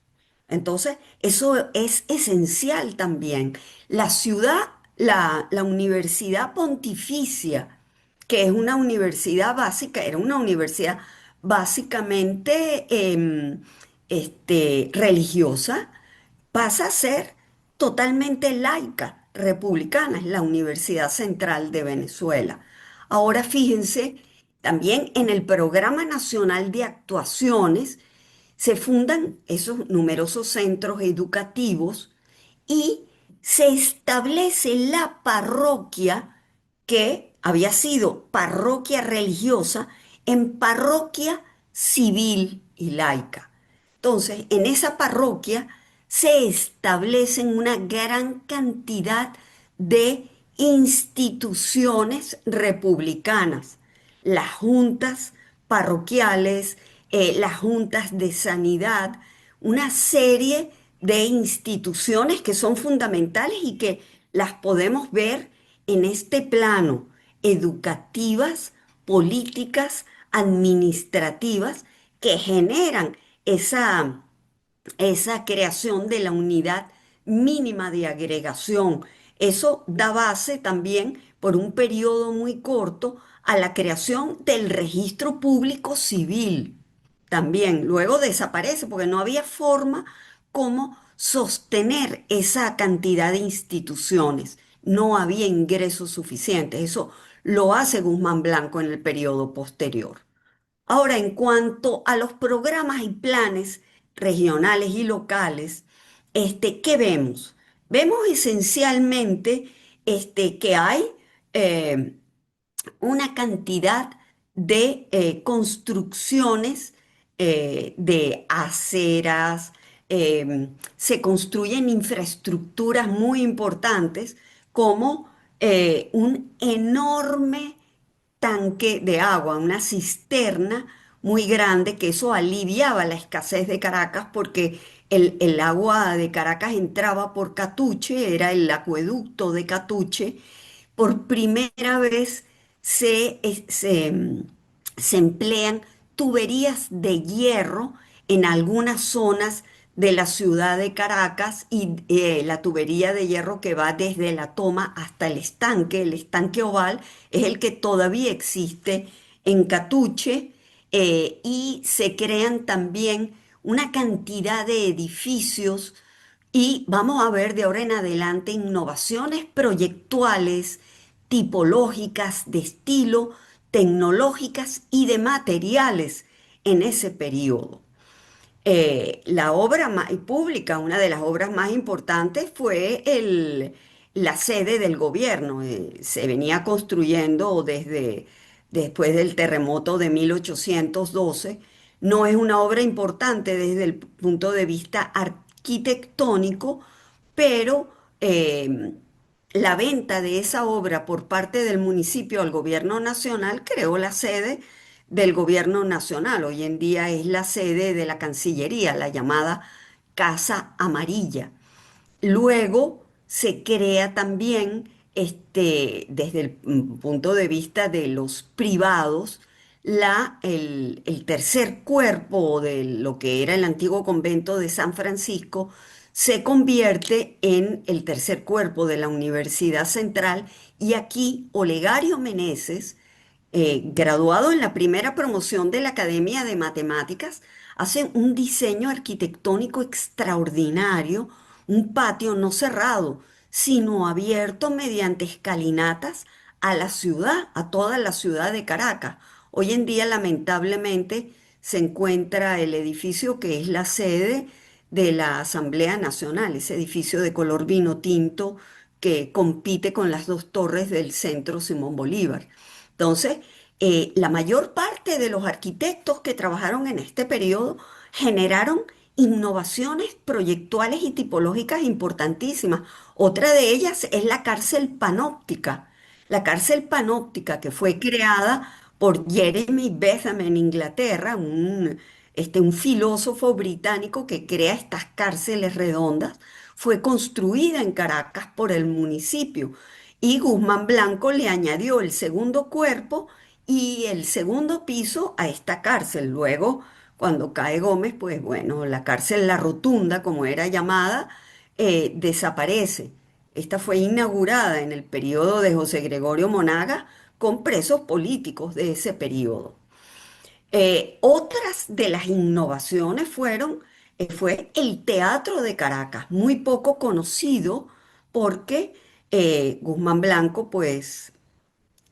Entonces, eso es esencial también. La ciudad, la Universidad Pontificia, que es una universidad básica, era una universidad básicamente religiosa, pasa a ser totalmente laica, republicana, es la Universidad Central de Venezuela. Ahora fíjense, también en el Programa Nacional de Actuaciones, se fundan esos numerosos centros educativos y se establece la parroquia que había sido parroquia religiosa en parroquia civil y laica. Entonces, en esa parroquia se establecen una gran cantidad de instituciones republicanas, las juntas parroquiales, las juntas de sanidad, una serie de instituciones que son fundamentales y que las podemos ver en este plano, educativas, políticas, administrativas, que generan esa creación de la unidad mínima de agregación. Eso da base también, por un periodo muy corto, a la creación del registro público civil. También luego desaparece porque no había forma como sostener esa cantidad de instituciones. No había ingresos suficientes. Eso lo hace Guzmán Blanco en el periodo posterior. Ahora, en cuanto a los programas y planes regionales y locales, ¿qué vemos? Vemos esencialmente que hay eh, una cantidad de construcciones de aceras, se construyen infraestructuras muy importantes como un enorme tanque de agua, una cisterna muy grande, que eso aliviaba la escasez de Caracas porque el agua de Caracas entraba por Catuche, era el acueducto de Catuche. Por primera vez se emplean tuberías de hierro en algunas zonas de la ciudad de Caracas, y la tubería de hierro que va desde la toma hasta el estanque oval, es el que todavía existe en Catuche. Y se crean también una cantidad de edificios, y vamos a ver de ahora en adelante innovaciones proyectuales, tipológicas, de estilo, tecnológicas y de materiales en ese periodo. La obra pública, una de las obras más importantes, fue la sede del gobierno. Se venía construyendo desde después del terremoto de 1812. No es una obra importante desde el punto de vista arquitectónico, pero la venta de esa obra por parte del municipio al gobierno nacional creó la sede del gobierno nacional. Hoy en día es la sede de la Cancillería, la llamada Casa Amarilla. Luego se crea también, desde el punto de vista de los privados, el tercer cuerpo de lo que era el antiguo convento de San Francisco se convierte en el tercer cuerpo de la Universidad Central, y aquí Olegario Meneses, graduado en la primera promoción de la Academia de Matemáticas, hace un diseño arquitectónico extraordinario, un patio no cerrado, sino abierto mediante escalinatas a la ciudad, a toda la ciudad de Caracas. Hoy en día, lamentablemente, se encuentra el edificio que es la sede de la Asamblea Nacional, ese edificio de color vino tinto que compite con las dos torres del Centro Simón Bolívar. Entonces, la mayor parte de los arquitectos que trabajaron en este periodo generaron innovaciones proyectuales y tipológicas importantísimas. Otra de ellas es la cárcel panóptica. La cárcel panóptica, que fue creada por Jeremy Bentham en Inglaterra, un filósofo británico que crea estas cárceles redondas, fue construida en Caracas por el municipio, y Guzmán Blanco le añadió el segundo cuerpo y el segundo piso a esta cárcel. Luego, cuando cae Gómez, pues bueno, la cárcel La Rotunda, como era llamada, desaparece. Esta fue inaugurada en el periodo de José Gregorio Monaga con presos políticos de ese periodo. Otras de las innovaciones fue el Teatro de Caracas, muy poco conocido porque Guzmán Blanco pues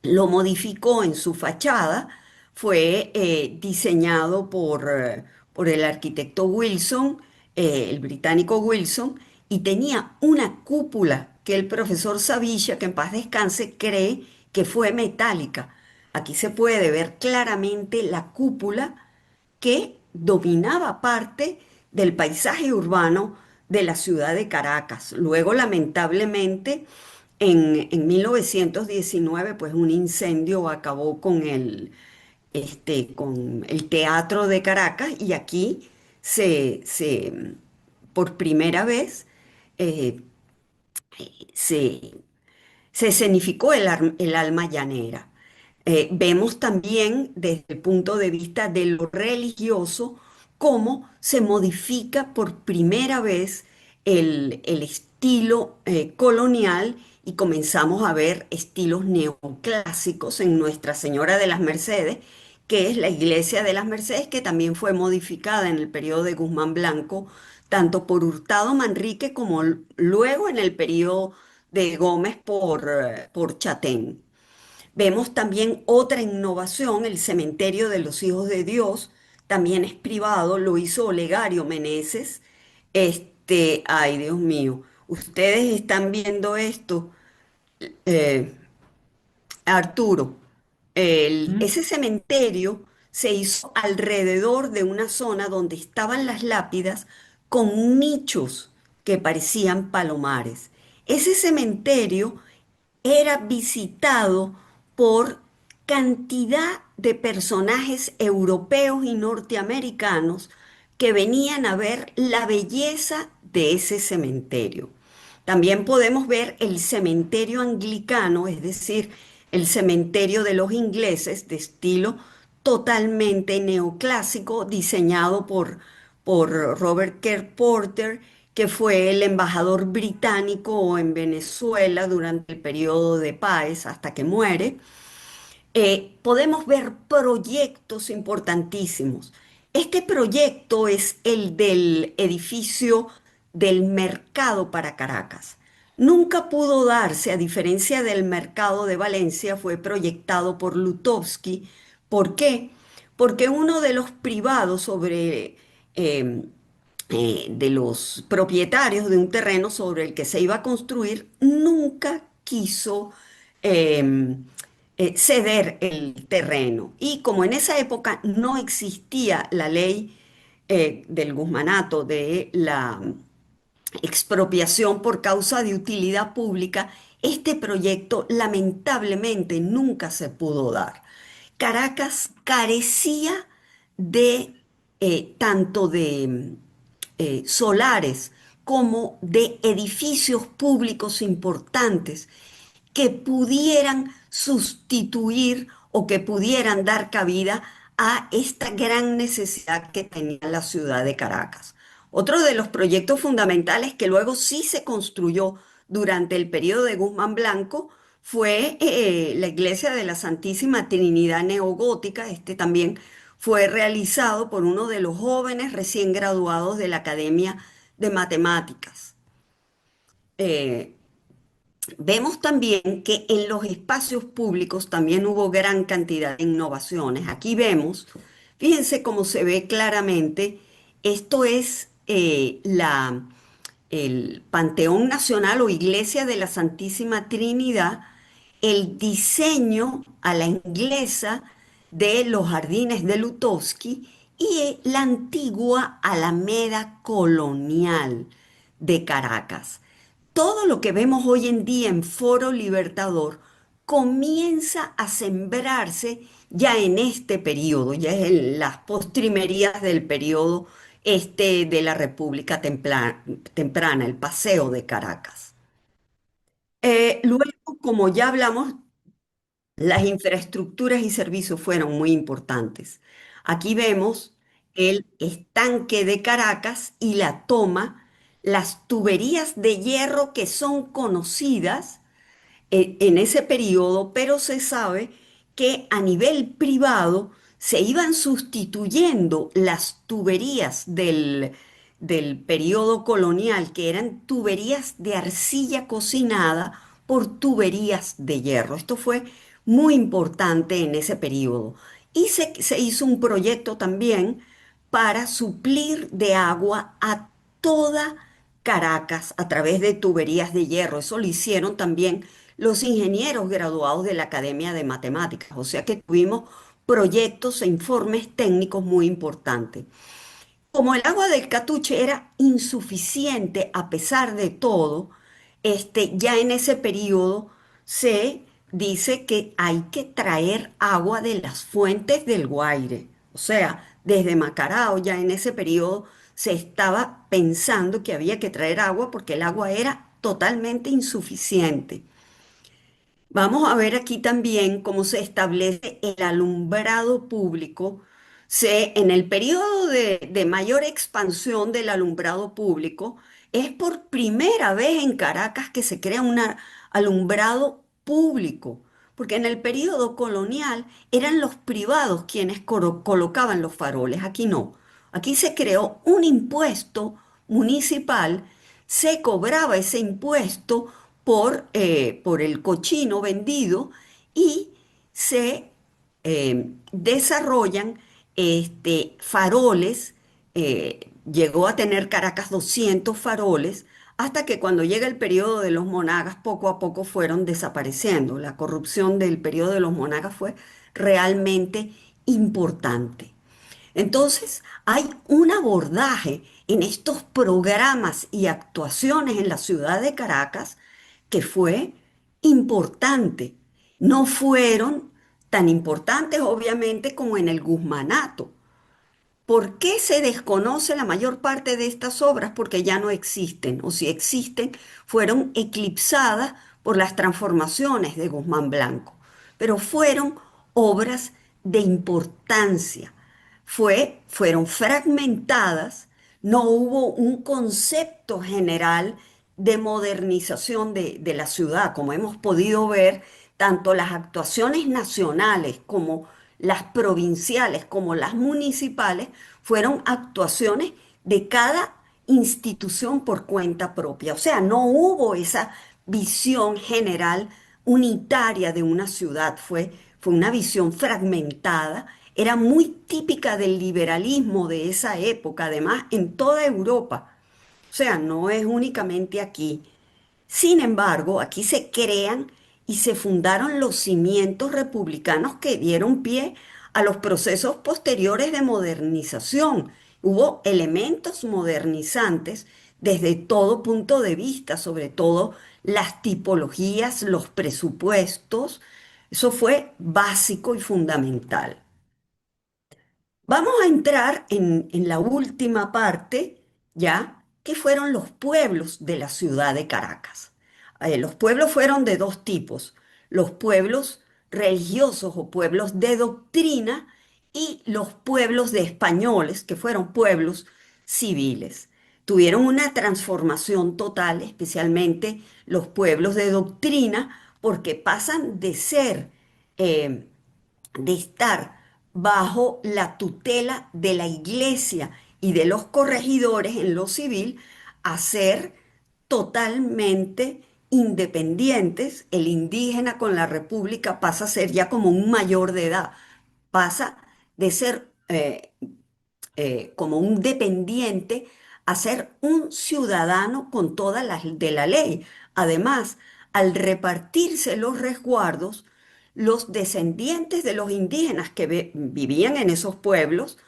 lo modificó en su fachada. Fue diseñado por el arquitecto Wilson, el británico Wilson, y tenía una cúpula que el profesor Savilla, que en paz descanse, cree que fue metálica. Aquí se puede ver claramente la cúpula que dominaba parte del paisaje urbano de la ciudad de Caracas. Luego, lamentablemente, en 1919, pues un incendio acabó con el Teatro de Caracas, y aquí por primera vez eh, se, se escenificó el alma llanera. Vemos también desde el punto de vista de lo religioso cómo se modifica por primera vez el estilo colonial, y comenzamos a ver estilos neoclásicos en Nuestra Señora de las Mercedes, que es la iglesia de las Mercedes, que también fue modificada en el periodo de Guzmán Blanco, tanto por Hurtado Manrique como luego en el periodo de Gómez por Chatén. Vemos también otra innovación, el cementerio de los Hijos de Dios, también es privado, lo hizo Olegario Meneses. Ay, Dios mío, ustedes están viendo esto, eh, Arturo. Mm. Ese cementerio se hizo alrededor de una zona donde estaban las lápidas con nichos que parecían palomares. Ese cementerio era visitado por cantidad de personajes europeos y norteamericanos que venían a ver la belleza de ese cementerio. También podemos ver el cementerio anglicano, es decir, el cementerio de los ingleses de estilo totalmente neoclásico, diseñado por Robert Kerr Porter, que fue el embajador británico en Venezuela durante el periodo de Páez hasta que muere. Podemos ver proyectos importantísimos. Este proyecto es el del edificio del mercado para Caracas. Nunca pudo darse, a diferencia del mercado de Valencia, fue proyectado por Lutovsky. ¿Por qué? Porque uno de los privados eh, de los propietarios de un terreno sobre el que se iba a construir nunca quiso eh, ceder el terreno. Y como en esa época no existía la ley del Guzmanato de la expropiación por causa de utilidad pública, este proyecto lamentablemente nunca se pudo dar. Caracas carecía de tanto de solares como de edificios públicos importantes que pudieran sustituir o que pudieran dar cabida a esta gran necesidad que tenía la ciudad de Caracas. Otro de los proyectos fundamentales que luego sí se construyó durante el periodo de Guzmán Blanco fue la iglesia de la Santísima Trinidad neogótica. Este también fue realizado por uno de los jóvenes recién graduados de la Academia de Matemáticas. Eh, Vemos también que en los espacios públicos también hubo gran cantidad de innovaciones. Aquí vemos, fíjense cómo se ve claramente, esto es el Panteón Nacional o Iglesia de la Santísima Trinidad, el diseño a la inglesa de los jardines de Lutovsky y la antigua Alameda Colonial de Caracas. Todo lo que vemos hoy en día en Foro Libertador comienza a sembrarse ya en este periodo, ya en las postrimerías del periodo de la República Temprana, el Paseo de Caracas. Luego, como ya hablamos, las infraestructuras y servicios fueron muy importantes. Aquí vemos el estanque de Caracas y la toma, las tuberías de hierro que son conocidas en ese periodo, pero se sabe que a nivel privado se iban sustituyendo las tuberías del periodo colonial, que eran tuberías de arcilla cocinada por tuberías de hierro. Esto fue muy importante en ese periodo. Y se hizo un proyecto también para suplir de agua a toda Caracas a través de tuberías de hierro. Eso lo hicieron también los ingenieros graduados de la Academia de Matemáticas. O sea que tuvimos proyectos e informes técnicos muy importantes. Como el agua del Catuche era insuficiente a pesar de todo, ya en ese periodo se dice que hay que traer agua de las fuentes del Guaire. O sea, desde Macarao ya en ese periodo se estaba pensando que había que traer agua porque el agua era totalmente insuficiente. Vamos a ver aquí también cómo se establece el alumbrado público. En el periodo de mayor expansión del alumbrado público, es por primera vez en Caracas que se crea un alumbrado público, porque en el periodo colonial eran los privados quienes colocaban los faroles, aquí no. Aquí se creó un impuesto municipal, se cobraba ese impuesto por el cochino vendido y se desarrollan faroles. Llegó a tener Caracas 200 faroles hasta que cuando llega el periodo de los monagas, poco a poco fueron desapareciendo. La corrupción del periodo de los monagas fue realmente importante. Entonces, hay un abordaje en estos programas y actuaciones en la ciudad de Caracas que fue importante. No fueron tan importantes, obviamente, como en el Guzmanato. ¿Por qué se desconoce la mayor parte de estas obras? Porque ya no existen, o si existen, fueron eclipsadas por las transformaciones de Guzmán Blanco. Pero fueron obras de importancia, fueron fragmentadas, no hubo un concepto general de modernización de la ciudad, como hemos podido ver, tanto las actuaciones nacionales como las provinciales como las municipales fueron actuaciones de cada institución por cuenta propia. O sea, no hubo esa visión general unitaria de una ciudad, fue una visión fragmentada, era muy típica del liberalismo de esa época, además en toda Europa. O sea, no es únicamente aquí. Sin embargo, aquí se crean y se fundaron los cimientos republicanos que dieron pie a los procesos posteriores de modernización. Hubo elementos modernizantes desde todo punto de vista, sobre todo las tipologías, los presupuestos. Eso fue básico y fundamental. Vamos a entrar en la última parte, ya, que fueron los pueblos de la ciudad de Caracas. Los pueblos fueron de dos tipos, los pueblos religiosos o pueblos de doctrina y los pueblos de españoles, que fueron pueblos civiles. Tuvieron una transformación total, especialmente los pueblos de doctrina, porque pasan de ser eh, de estar bajo la tutela de la iglesia y de los corregidores en lo civil a ser totalmente independientes. El indígena con la república pasa a ser ya como un mayor de edad, pasa de ser como un dependiente a ser un ciudadano con todas las de la ley. Además, al repartirse los resguardos, los descendientes de los indígenas que vivían en esos pueblos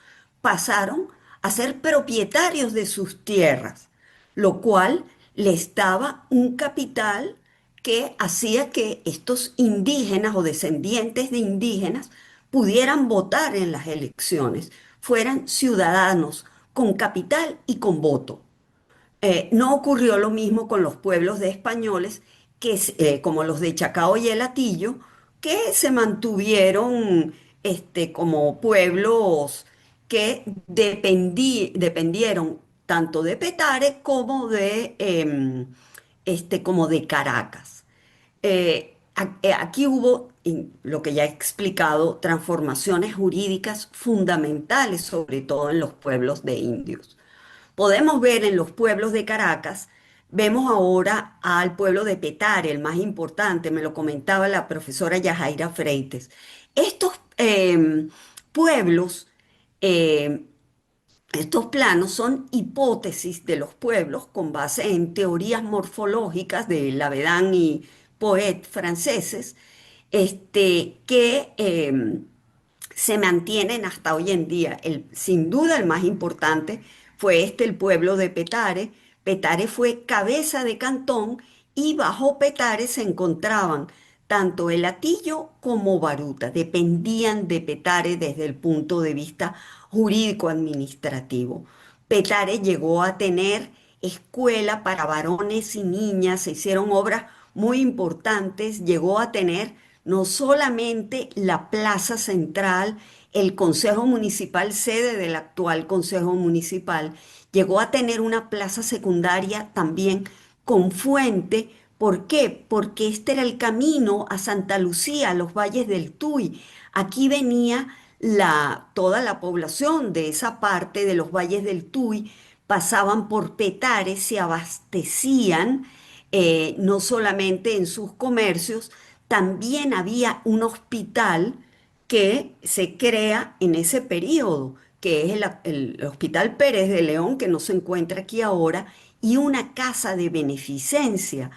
pasaron a ser propietarios de sus tierras, lo cual les daba un capital que hacía que estos indígenas o descendientes de indígenas pudieran votar en las elecciones, fueran ciudadanos con capital y con voto. No ocurrió lo mismo con los pueblos de españoles, como los de Chacao y el Hatillo, que se mantuvieron como pueblos que dependieron tanto de Petare como de Caracas. Aquí hubo, lo que ya he explicado, transformaciones jurídicas fundamentales, sobre todo en los pueblos de indios. Podemos ver en los pueblos de Caracas, vemos ahora al pueblo de Petare, el más importante, me lo comentaba la profesora Yajaira Freites. Estos pueblos, eh, estos planos son hipótesis de los pueblos con base en teorías morfológicas de Lavedan y Poet franceses, que se mantienen hasta hoy en día. Sin duda el más importante fue el pueblo de Petare. Petare fue cabeza de cantón y bajo Petare se encontraban tanto el Hatillo como Baruta, dependían de Petare desde el punto de vista jurídico-administrativo. Petare llegó a tener escuela para varones y niñas, se hicieron obras muy importantes, llegó a tener no solamente la plaza central, el Consejo Municipal, sede del actual Consejo Municipal, llegó a tener una plaza secundaria también con fuente. ¿Por qué? Porque este era el camino a Santa Lucía, a los valles del Tuy. Aquí venía toda la población de esa parte de los valles del Tuy, pasaban por Petare, se abastecían no solamente en sus comercios, también había un hospital que se crea en ese periodo, que es el Hospital Pérez de León, que no se encuentra aquí ahora, y una casa de beneficencia.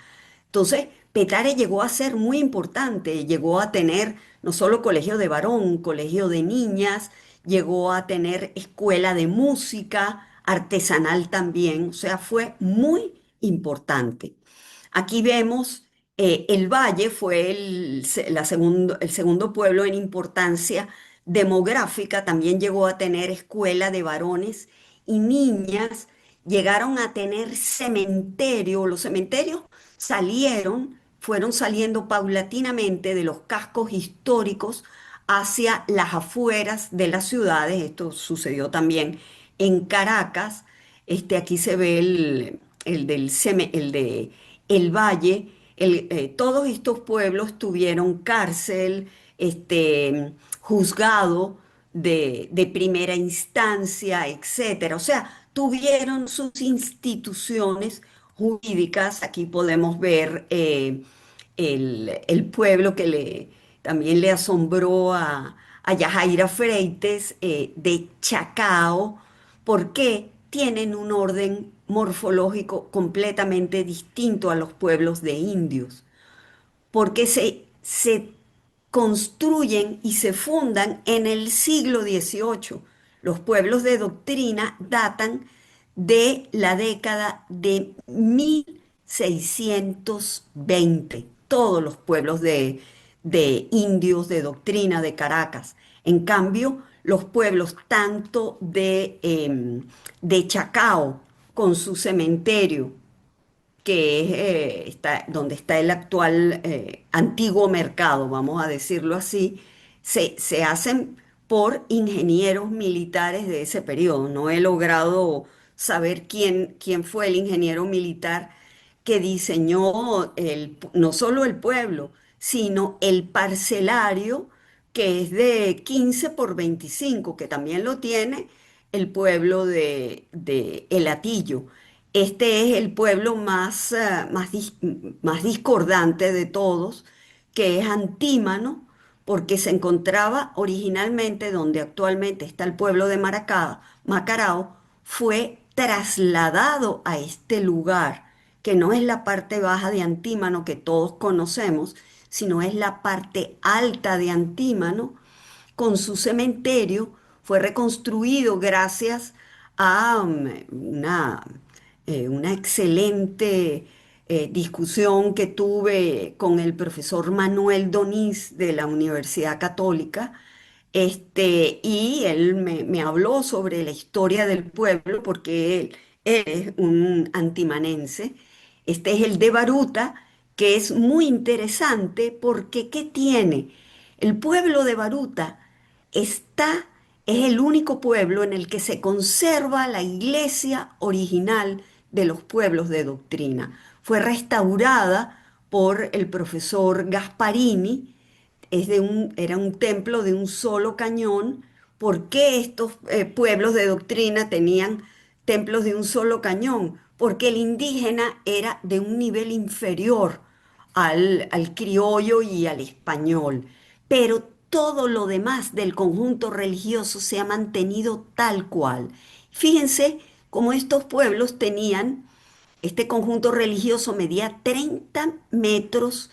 Entonces, Petare llegó a ser muy importante, llegó a tener no solo colegio de varón, colegio de niñas, llegó a tener escuela de música, artesanal también, o sea, fue muy importante. Aquí vemos el Valle fue el segundo pueblo en importancia demográfica, también llegó a tener escuela de varones y niñas, llegaron a tener cementerio, los cementerios fueron saliendo paulatinamente de los cascos históricos hacia las afueras de las ciudades. Esto sucedió también en Caracas. Aquí se ve el de El Valle. Todos estos pueblos tuvieron cárcel, juzgado de primera instancia, etcétera. O sea, tuvieron sus instituciones jurídicas. Aquí podemos ver el pueblo también le asombró a Yajaira Freites de Chacao, porque tienen un orden morfológico completamente distinto a los pueblos de indios, porque se construyen y se fundan en el siglo XVIII. Los pueblos de doctrina datan de la década de 1620, todos los pueblos de indios de doctrina de Caracas. En cambio, los pueblos tanto de Chacao, con su cementerio, que es donde está el actual antiguo mercado, vamos a decirlo así, se hacen por ingenieros militares de ese periodo. No he logrado saber quién fue el ingeniero militar que diseñó no solo el pueblo, sino el parcelario, que es de 15 por 25, que también lo tiene el pueblo de El Hatillo. Este es el pueblo más discordante de todos, que es Antímano, porque se encontraba originalmente donde actualmente está el pueblo de Macarao, fue trasladado a este lugar, que no es la parte baja de Antímano que todos conocemos, sino es la parte alta de Antímano, con su cementerio. Fue reconstruido gracias a una excelente discusión que tuve con el profesor Manuel Donís de la Universidad Católica. Y él me habló sobre la historia del pueblo, porque él es un antimanense. Este es el de Baruta, que es muy interesante porque ¿qué tiene? El pueblo de Baruta está, es el único pueblo en el que se conserva la iglesia original de los pueblos de doctrina. Fue restaurada por el profesor Gasparini. Era un templo de un solo cañón. ¿Por qué estos pueblos de doctrina tenían templos de un solo cañón? Porque el indígena era de un nivel inferior al criollo y al español. Pero todo lo demás del conjunto religioso se ha mantenido tal cual. Fíjense cómo estos pueblos tenían, este conjunto religioso medía 30 metros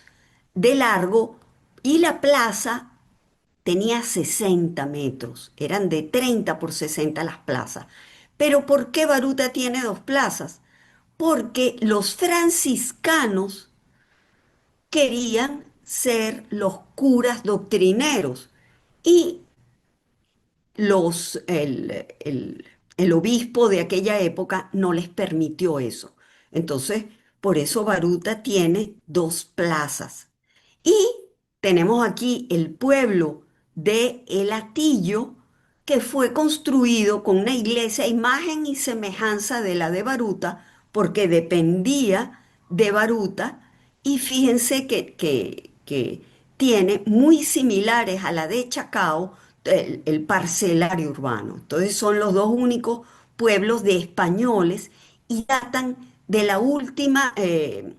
de largo y la plaza tenía 60 metros. Eran de 30 por 60 las plazas. Pero ¿por qué Baruta tiene dos plazas? Porque los franciscanos querían ser los curas doctrineros y el obispo de aquella época no les permitió eso. Entonces, por eso Baruta tiene dos plazas. Y tenemos aquí el pueblo de El Hatillo, que fue construido con una iglesia a imagen y semejanza de la de Baruta, porque dependía de Baruta. Y fíjense que tiene muy similares a la de Chacao, el parcelario urbano. Entonces son los dos únicos pueblos de españoles y datan de la última, el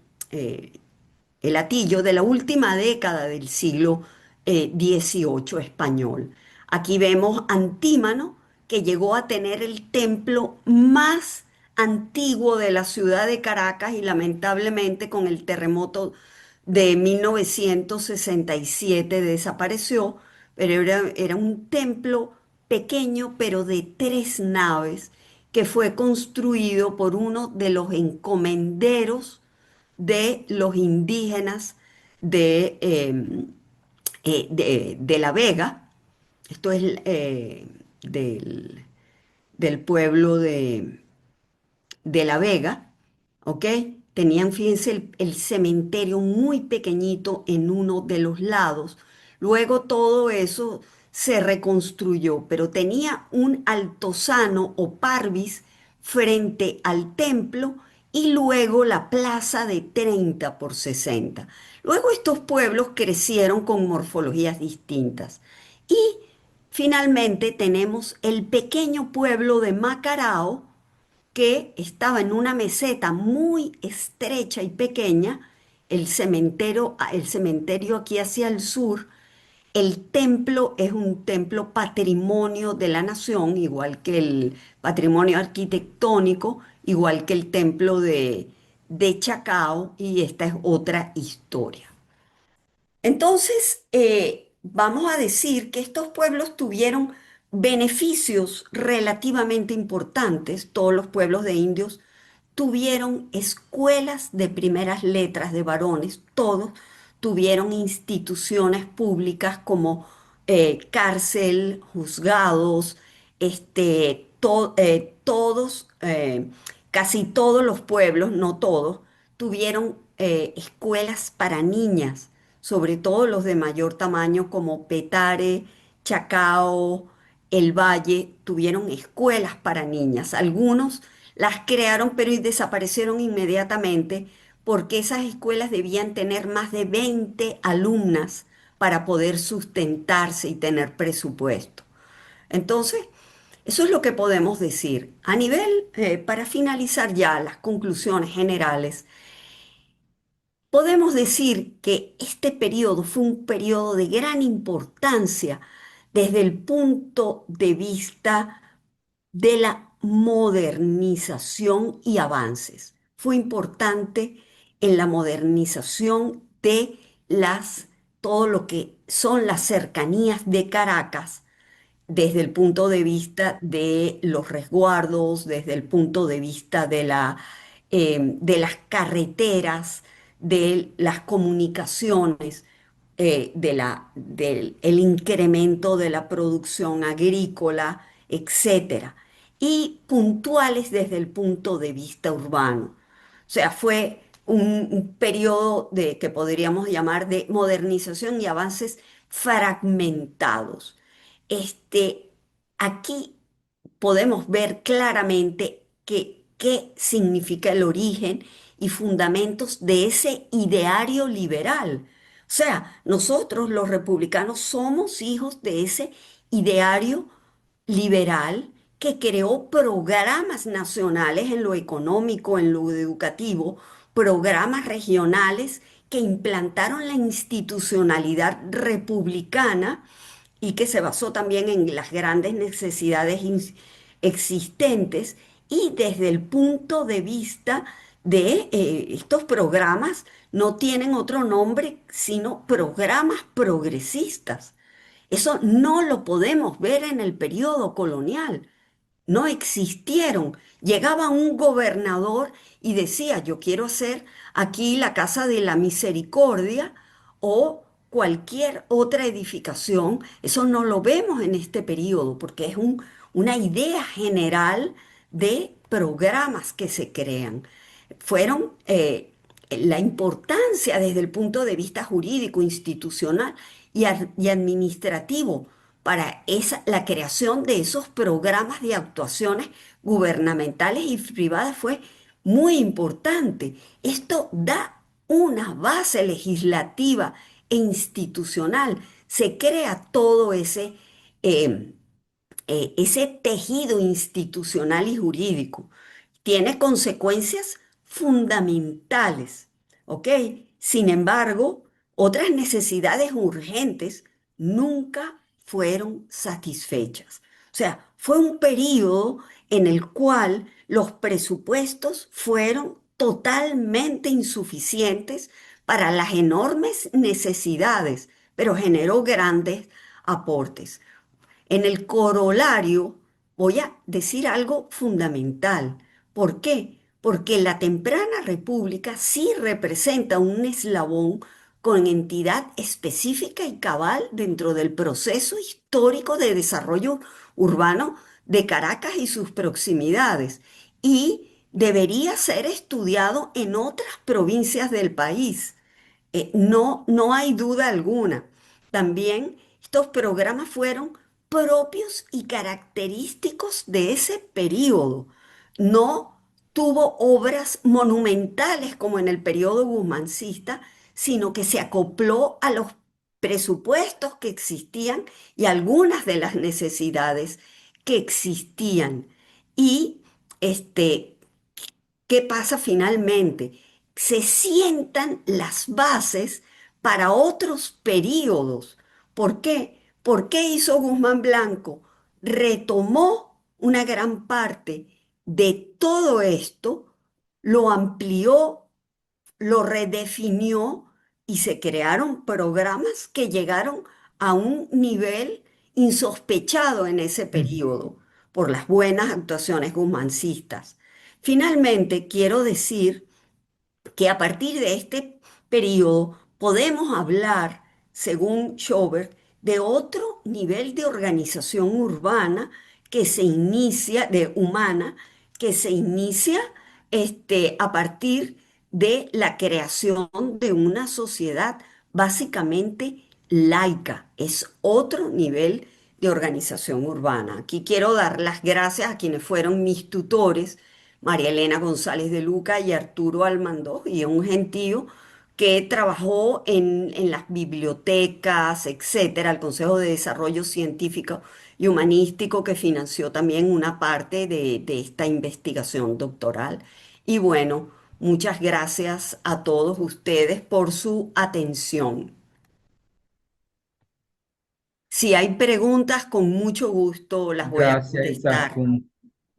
Hatillo, de la última década del siglo XVIII español. Aquí vemos Antímano, que llegó a tener el templo más antiguo de la ciudad de Caracas y lamentablemente con el terremoto de 1967 desapareció, pero era un templo pequeño pero de 3 naves que fue construido por uno de los encomenderos de los indígenas de, de La Vega. Esto es del, del pueblo de La Vega, ¿ok? Tenían, fíjense, el cementerio muy pequeñito en uno de los lados. Luego todo eso se reconstruyó, pero tenía un altozano o parvis frente al templo y luego la plaza de 30 por 60. Luego estos pueblos crecieron con morfologías distintas. Y finalmente tenemos el pequeño pueblo de Macarao, que estaba en una meseta muy estrecha y pequeña, el cementerio aquí hacia el sur. El templo es un templo patrimonio de la nación, igual que el patrimonio arquitectónico, igual que el templo de Chacao, y esta es otra historia. Entonces, vamos a decir que estos pueblos tuvieron beneficios relativamente importantes. Todos los pueblos de indios tuvieron escuelas de primeras letras de varones, todos tuvieron instituciones públicas como cárcel, juzgados, todos, casi todos los pueblos, no todos, tuvieron escuelas para niñas, sobre todo los de mayor tamaño como Petare, Chacao, El Valle, tuvieron escuelas para niñas. Algunos las crearon pero desaparecieron inmediatamente porque esas escuelas debían tener más de 20 alumnas para poder sustentarse y tener presupuesto. Entonces, eso es lo que podemos decir. A nivel, para finalizar ya las conclusiones generales, podemos decir que este periodo fue un periodo de gran importancia desde el punto de vista de la modernización y avances. Fue importante en la modernización de todo lo que son las cercanías de Caracas, desde el punto de vista de los resguardos, desde el punto de vista de las carreteras, de las comunicaciones, del el incremento de la producción agrícola, etcétera, y puntuales desde el punto de vista urbano. O sea, fue un periodo que podríamos llamar de modernización y avances fragmentados. Este, aquí podemos ver claramente qué significa el origen y fundamentos de ese ideario liberal. O sea, nosotros los republicanos somos hijos de ese ideario liberal que creó programas nacionales en lo económico, en lo educativo, programas regionales que implantaron la institucionalidad republicana y que se basó también en las grandes necesidades existentes, y desde el punto de vista de estos programas no tienen otro nombre sino programas progresistas. Eso no lo podemos ver en el periodo colonial. No existieron. Llegaba un gobernador y decía, yo quiero hacer aquí la Casa de la Misericordia o cualquier otra edificación. Eso no lo vemos en este periodo porque es una idea general de programas que se crean. Fueron la importancia desde el punto de vista jurídico, institucional y administrativo para la creación de esos programas de actuaciones gubernamentales y privadas fue muy importante. Esto da una base legislativa e institucional. Se crea todo ese tejido institucional y jurídico. Tiene consecuencias fundamentales, ¿ok? Sin embargo, otras necesidades urgentes nunca fueron satisfechas. sea, fue un periodo en el cual los presupuestos fueron totalmente insuficientes para las enormes necesidades, pero generó grandes aportes. En el corolario voy a decir algo fundamental. ¿Por qué? Porque la temprana república sí representa un eslabón con entidad específica y cabal dentro del proceso histórico de desarrollo urbano de Caracas y sus proximidades, y debería ser estudiado en otras provincias del país. No hay duda alguna. También estos programas fueron propios y característicos de ese periodo. No tuvo obras monumentales como en el periodo guzmancista, sino que se acopló a los presupuestos que existían y algunas de las necesidades que existían. Y este, ¿qué pasa finalmente? Se sientan las bases para otros periodos. ¿Por qué? ¿Por qué hizo Guzmán Blanco? Retomó una gran parte de todo esto, lo amplió, lo redefinió y se crearon programas que llegaron a un nivel insospechado en ese periodo por las buenas actuaciones guzmancistas. Finalmente, quiero decir que a partir de este periodo podemos hablar, según Schobert, de otro nivel de organización urbana que se inicia, de humana, que se inicia a partir de la creación de una sociedad básicamente laica. Es otro nivel de organización urbana. Aquí quiero dar las gracias a quienes fueron mis tutores, María Elena González de Luca y Arturo Almandó, y un gentío que trabajó en las bibliotecas, etcétera, el Consejo de Desarrollo Científico y Humanístico, que financió también una parte de esta investigación doctoral. Y bueno, muchas gracias a todos ustedes por su atención. Si hay preguntas, con mucho gusto las voy a Gracias, contestar. Isaskun.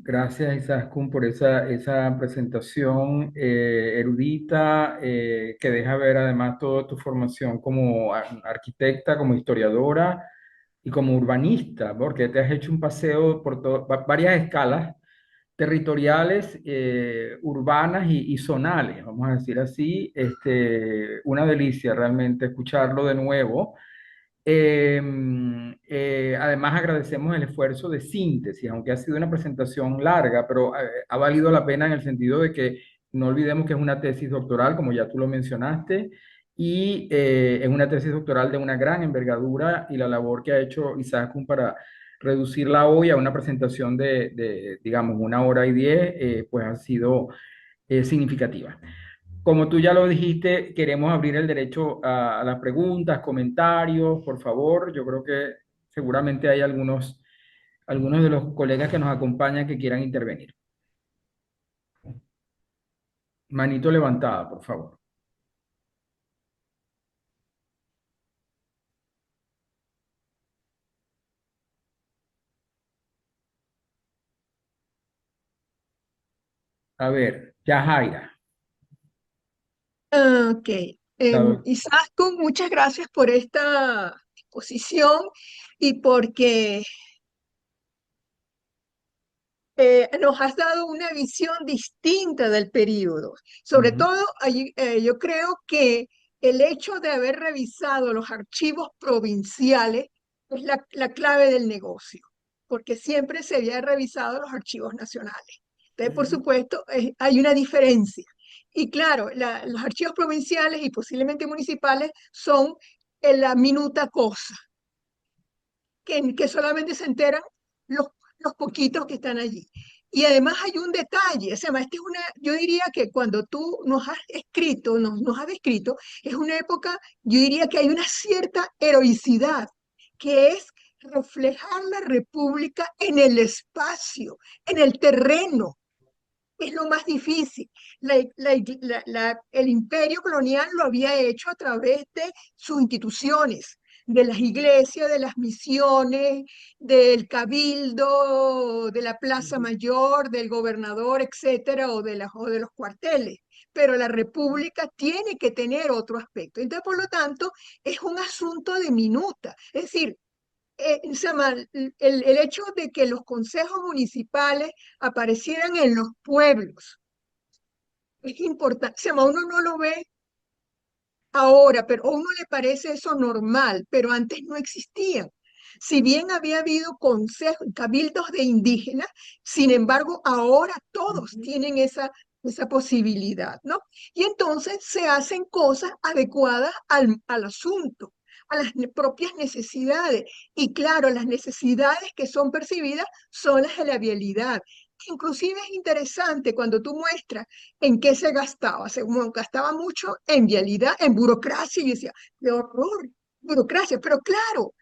Gracias, Isaskun, por esa presentación erudita que deja ver además toda tu formación como arquitecta, como historiadora y como urbanista, porque te has hecho un paseo por varias escalas territoriales, urbanas y zonales, vamos a decir así. Una delicia realmente escucharlo de nuevo. Además, agradecemos el esfuerzo de síntesis, aunque ha sido una presentación larga, pero ha valido la pena en el sentido de que no olvidemos que es una tesis doctoral, como ya tú lo mencionaste, y es una tesis doctoral de una gran envergadura, y la labor que ha hecho Isaacun para reducirla hoy a una presentación digamos, 1 hora y 10, pues ha sido significativa. Como tú ya lo dijiste, queremos abrir el derecho a las preguntas, comentarios, por favor. Yo creo que seguramente hay algunos de los colegas que nos acompañan que quieran intervenir. Manito levantada, por favor. A ver, Yajaira. Ok. La doc- Isaskun, muchas gracias por esta exposición y porque nos has dado una visión distinta del periodo. Sobre Ujú, todo, yo creo que el hecho de haber revisado los archivos provinciales es la clave del negocio, porque siempre se había revisado los archivos nacionales. Entonces, por Ujú. supuesto, hay una diferencia. Y claro, los archivos provinciales y posiblemente municipales son la minuta cosa, que solamente se enteran los, los poquitos que están allí. Y además hay un detalle, o sea, yo diría que cuando tú nos has escrito, nos has descrito, es una época, yo diría que hay una cierta heroicidad, que es reflejar la república en el espacio, en el terreno, es lo más difícil. El imperio colonial lo había hecho a través de sus instituciones, de las iglesias, de las misiones, del cabildo, de la Plaza Ujú. Mayor, del gobernador, etcétera, o de los cuarteles. Pero la república tiene que tener otro aspecto. Entonces, por lo tanto, es un asunto de minuta. Es decir, se llama, el hecho de que los consejos municipales aparecieran en los pueblos es importante. Se llama, uno no lo ve ahora, pero a uno le parece eso normal, pero antes no existían. Si bien había habido consejos, cabildos de indígenas, sin embargo, ahora todos Ujú. tienen esa posibilidad, ¿no? Y entonces se hacen cosas adecuadas al asunto, a las propias necesidades. Y claro, las necesidades que son percibidas son las de la vialidad. Inclusive es interesante cuando tú muestras en qué se gastaba. Se gastaba mucho en vialidad, en burocracia. Y yo decía, qué horror, burocracia. Pero claro,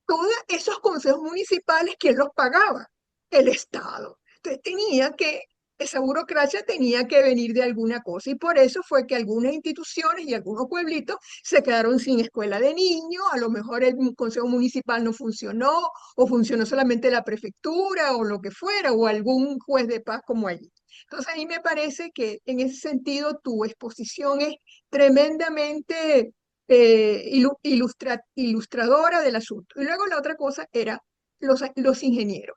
todos esos consejos municipales, ¿quién los pagaba? El Estado. Entonces esa burocracia tenía que venir de alguna cosa. Y por eso fue que algunas instituciones y algunos pueblitos se quedaron sin escuela de niños. A lo mejor el consejo municipal no funcionó, o funcionó solamente la prefectura, o lo que fuera, o algún juez de paz como allí. Entonces, a mí me parece que en ese sentido tu exposición es tremendamente ilustradora del asunto. Y luego la otra cosa era los ingenieros.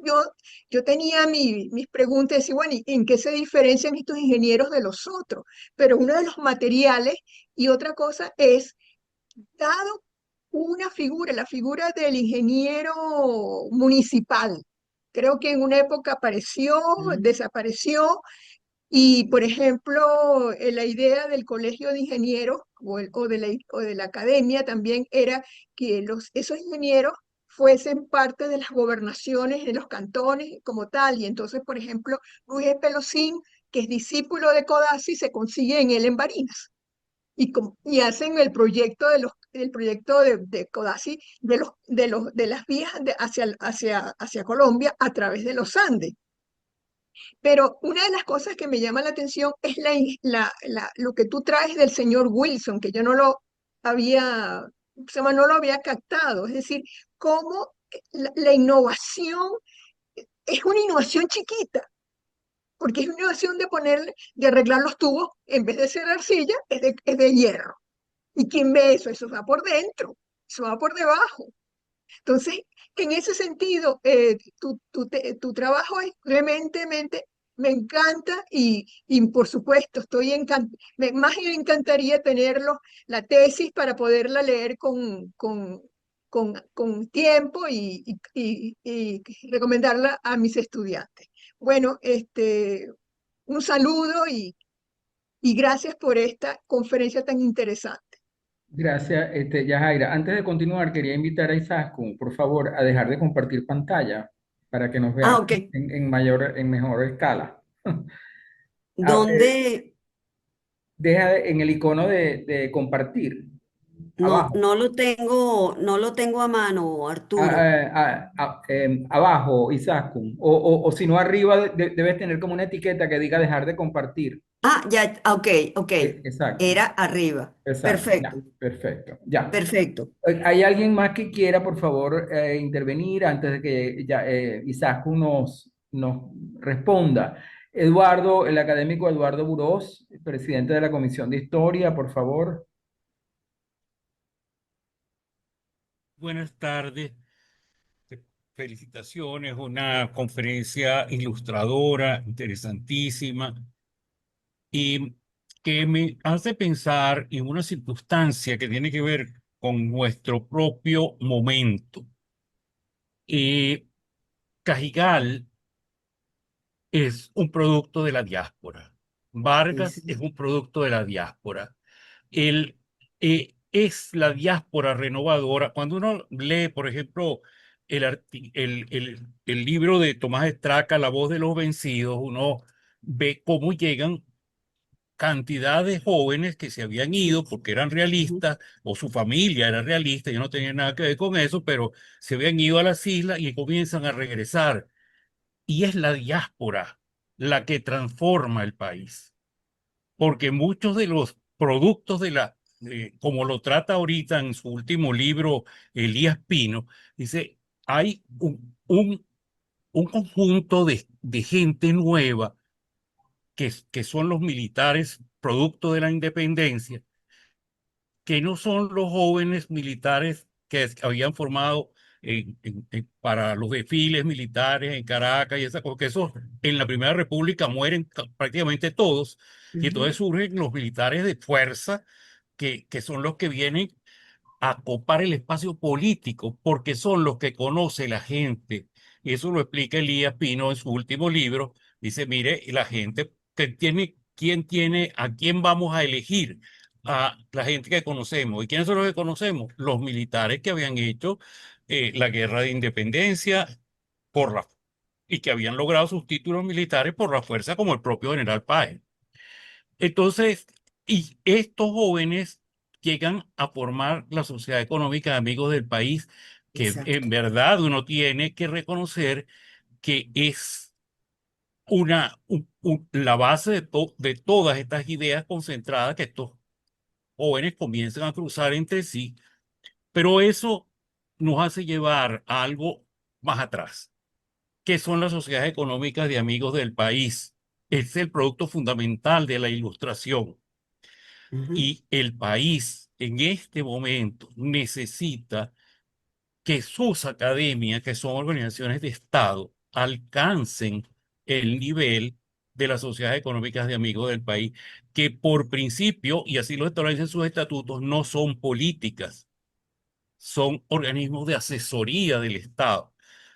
Yo, yo tenía mis preguntas, decía, bueno, ¿y en qué se diferencian estos ingenieros de los otros? Pero uno de los materiales y otra cosa es, dado una figura, la figura del ingeniero municipal. Creo que en una época apareció, Mm. desapareció, y, por ejemplo, la idea del colegio de ingenieros o de la academia también era que esos ingenieros fuesen parte de las gobernaciones, de los cantones como tal. Y entonces, por ejemplo, Luis Pelosín, que es discípulo de Codazzi, se consigue en él en Barinas. Y hacen el proyecto de Codazzi de las vías hacia Colombia a través de los Andes. Pero una de las cosas que me llama la atención es lo que tú traes del señor Wilson, que yo no lo había, no lo había captado. Es decir, cómo la innovación es una innovación chiquita, porque es una innovación de arreglar los tubos, en vez de ser arcilla, es de hierro. ¿Y quién ve eso? Eso va por dentro, eso va por debajo. Entonces, en ese sentido, tu trabajo es realmente me encanta y por supuesto, más me encantaría tenerlo, la tesis para poderla leer con tiempo y recomendarla a mis estudiantes. Bueno, un saludo y gracias por esta conferencia tan interesante. Gracias, Yajaira. Antes de continuar, quería invitar a Isaskun, por favor, a dejar de compartir pantalla para que nos Ah, veamos ok. en mejor escala. Ah, ¿Dónde? en el icono de compartir, No, abajo. no lo tengo a mano, Arturo. Abajo, Isaskun. O si no, arriba debes tener como una etiqueta que diga dejar de compartir. Ah, ya, ok, ok. Exacto, Era arriba. exacto. Perfecto, Ya, perfecto. Ya. perfecto. ¿Hay alguien más que quiera, por favor, intervenir antes de que Isaskun nos responda? Eduardo, el académico Eduardo Burós, presidente de la Comisión de Historia, por favor. Buenas tardes. Felicitaciones, una conferencia ilustradora, interesantísima, y que me hace pensar en una circunstancia que tiene que ver con nuestro propio momento. Cajigal es un producto de la diáspora. Sí, Vargas es sí. un producto de la diáspora. Es la diáspora renovadora. Cuando uno lee, por ejemplo, el libro de Tomás Estraca, La voz de los vencidos, uno ve cómo llegan cantidad de jóvenes que se habían ido porque eran Ujú. realistas o su familia era realista, yo no tenía nada que ver con eso, pero se habían ido a las islas y comienzan a regresar. Y es la diáspora la que transforma el país, porque muchos de los productos de la como lo trata ahorita en su último libro Elías Pino, dice, hay un conjunto de gente nueva que son los militares producto de la independencia, que no son los jóvenes militares que habían formado para los desfiles militares en Caracas y esas cosas, que esos en la Primera República mueren prácticamente todos, y Ujú. entonces surgen los militares de fuerza, que son los que vienen a copar el espacio político, porque son los que conoce la gente. Y eso lo explica Elías Pino en su último libro. Dice, mire, la gente que tiene, ¿quién tiene, a quién vamos a elegir? A la gente que conocemos. ¿Y quiénes son los que conocemos? Los militares que habían hecho la guerra de independencia por la, y que habían logrado sus títulos militares por la fuerza, como el propio general Páez. Entonces, y estos jóvenes llegan a formar la Sociedad Económica de Amigos del País, que Exacto. en verdad uno tiene que reconocer que es la base de todas estas ideas concentradas que estos jóvenes comienzan a cruzar entre sí, pero eso nos hace llevar a algo más atrás, que son las sociedades económicas de amigos del país. Es el producto fundamental de la ilustración. Ujú. Y el país en este momento necesita que sus academias, que son organizaciones de Estado, alcancen el nivel de las sociedades económicas de amigos del país, que por principio, y así lo establecen sus estatutos, no son políticas, son organismos de asesoría del Estado.